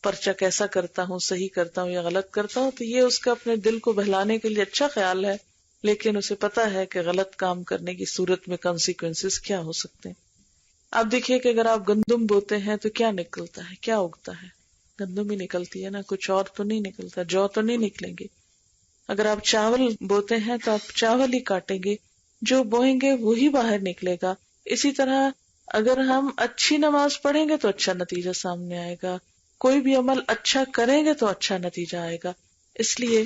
پرچہ کیسا کرتا ہوں، صحیح کرتا ہوں یا غلط کرتا ہوں، تو یہ اس کا اپنے دل کو بہلانے کے لیے اچھا خیال ہے، لیکن اسے پتا ہے کہ غلط کام کرنے کی صورت میں کانسیکوینسز کیا ہو سکتے ہیں۔ آپ دیکھیے کہ اگر آپ گندم بوتے ہیں تو کیا نکلتا ہے، کیا اگتا ہے؟ گندم ہی نکلتی ہے نا، کچھ اور تو نہیں نکلتا، جو تو نہیں نکلیں گے۔ اگر آپ چاول بوتے ہیں تو آپ چاول ہی کاٹیں گے، جو بوئیں گے وہی باہر نکلے گا۔ اسی طرح اگر ہم اچھی نماز پڑھیں گے تو اچھا نتیجہ سامنے آئے گا، کوئی بھی عمل اچھا کریں گے تو اچھا نتیجہ آئے گا۔ اس لیے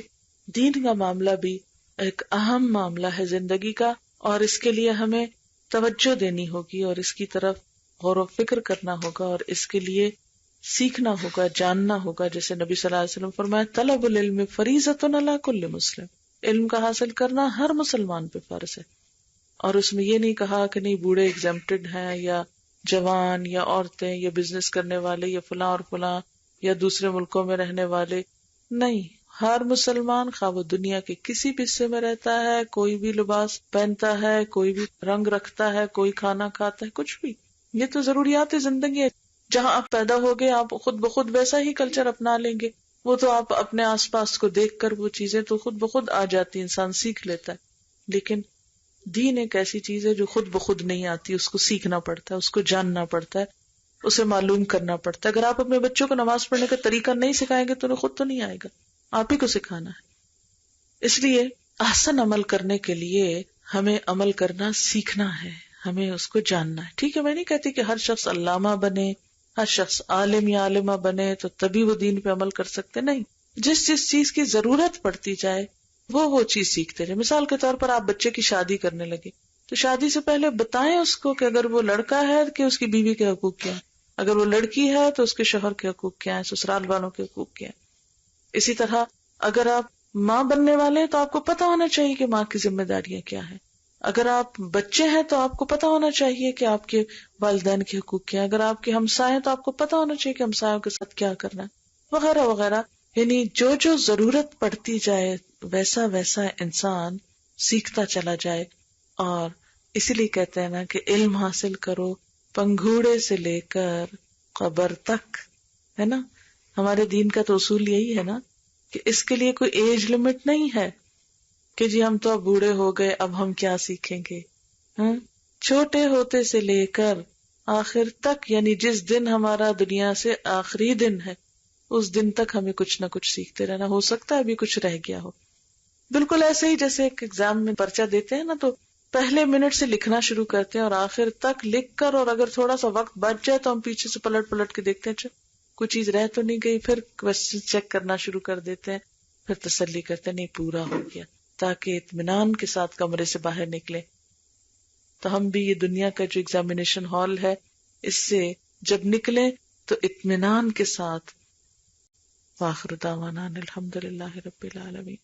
دین کا معاملہ بھی ایک اہم معاملہ ہے زندگی کا، اور اس کے لیے ہمیں توجہ دینی ہوگی اور اس کی طرف غور و فکر کرنا ہوگا اور اس کے لیے سیکھنا ہوگا، جاننا ہوگا۔ جیسے نبی صلی اللہ علیہ وسلم فرمایا طلب العلم فریضۃ علی کل مسلم، علم کا حاصل کرنا ہر مسلمان پہ فرض ہے، اور اس میں یہ نہیں کہا کہ نہیں بوڑھے ایگزمپٹڈ ہیں یا جوان یا عورتیں یا بزنس کرنے والے یا فلاں اور فلاں یا دوسرے ملکوں میں رہنے والے، نہیں، ہر مسلمان خواہ وہ دنیا کے کسی بھی حصے میں رہتا ہے، کوئی بھی لباس پہنتا ہے، کوئی بھی رنگ رکھتا ہے، کوئی کھانا کھاتا ہے، کچھ بھی، یہ تو ضروریات زندگی ہے۔ جہاں آپ پیدا ہوگے آپ خود بخود ویسا ہی کلچر اپنا لیں گے، وہ تو آپ اپنے آس پاس کو دیکھ کر وہ چیزیں تو خود بخود آ جاتی، انسان سیکھ لیتا ہے۔ لیکن دین ایک ایسی چیز ہے جو خود بخود نہیں آتی، اس کو سیکھنا پڑتا ہے، اس کو جاننا پڑتا ہے، اسے معلوم کرنا پڑتا ہے۔ اگر آپ اپنے بچوں کو نماز پڑھنے کا طریقہ نہیں سکھائیں گے تو انہیں خود تو نہیں آئے گا، آپ ہی کو سکھانا ہے۔ اس لیے احسن عمل کرنے کے لیے ہمیں عمل کرنا سیکھنا ہے، ہمیں اس کو جاننا ہے۔ ٹھیک ہے، میں نہیں کہتی کہ ہر شخص علامہ بنے، ہر شخص عالم یا عالمہ بنے تو تبھی وہ دین پہ عمل کر سکتے، نہیں، جس چیز کی ضرورت پڑتی جائے وہ چیز سیکھتے رہے۔ مثال کے طور پر آپ بچے کی شادی کرنے لگے تو شادی سے پہلے بتائیں اس کو کہ اگر وہ لڑکا ہے کہ اس کی بیوی کے حقوق کیا ہیں، اگر وہ لڑکی ہے تو اس کے شوہر کے حقوق کیا ہیں، سسرال والوں کے حقوق کیا ہیں۔ اسی طرح اگر آپ ماں بننے والے ہیں تو آپ کو پتا ہونا چاہیے کہ ماں کی ذمہ داریاں کیا ہیں. اگر آپ بچے ہیں تو آپ کو پتا ہونا چاہیے کہ آپ کے والدین کے حقوق کیا ہیں. اگر آپ کے ہمسائے ہیں تو آپ کو پتا ہونا چاہیے کہ ہمسایوں کے ساتھ کیا کرنا ہے، وغیرہ وغیرہ. یعنی جو ضرورت پڑتی جائے ویسا ویسا انسان سیکھتا چلا جائے. اور اسی لیے کہتے ہیں نا کہ علم حاصل کرو پنگھوڑے سے لے کر قبر تک، ہے نا. ہمارے دین کا تو اصول یہی ہے نا کہ اس کے لیے کوئی ایج لمٹ نہیں ہے کہ جی ہم تو اب بوڑھے ہو گئے اب ہم کیا سیکھیں گے. چھوٹے ہوتے سے لے کر آخر تک، یعنی جس دن ہمارا دنیا سے آخری دن ہے اس دن تک ہمیں کچھ نہ کچھ سیکھتے رہنا. ہو سکتا ہے ابھی کچھ رہ گیا ہو. بالکل ایسے ہی جیسے ایک ایگزام میں پرچہ دیتے ہیں نا تو پہلے منٹ سے لکھنا شروع کرتے ہیں اور آخر تک لکھ کر، اور اگر تھوڑا سا وقت بچ جائے تو ہم پیچھے سے پلٹ پلٹ کے دیکھتے ہیں کوئی چیز رہ تو نہیں گئی، پھر کوسچن چیک کرنا شروع کر دیتے ہیں، پھر تسلی کرتے ہیں نہیں پورا ہو گیا، تاکہ اطمینان کے ساتھ کمرے سے باہر نکلے. تو ہم بھی یہ دنیا کا جو ایگزامینیشن ہال ہے اس سے جب نکلیں تو اطمینان کے ساتھ. وآخر دعوانا الحمدللہ رب العالمین.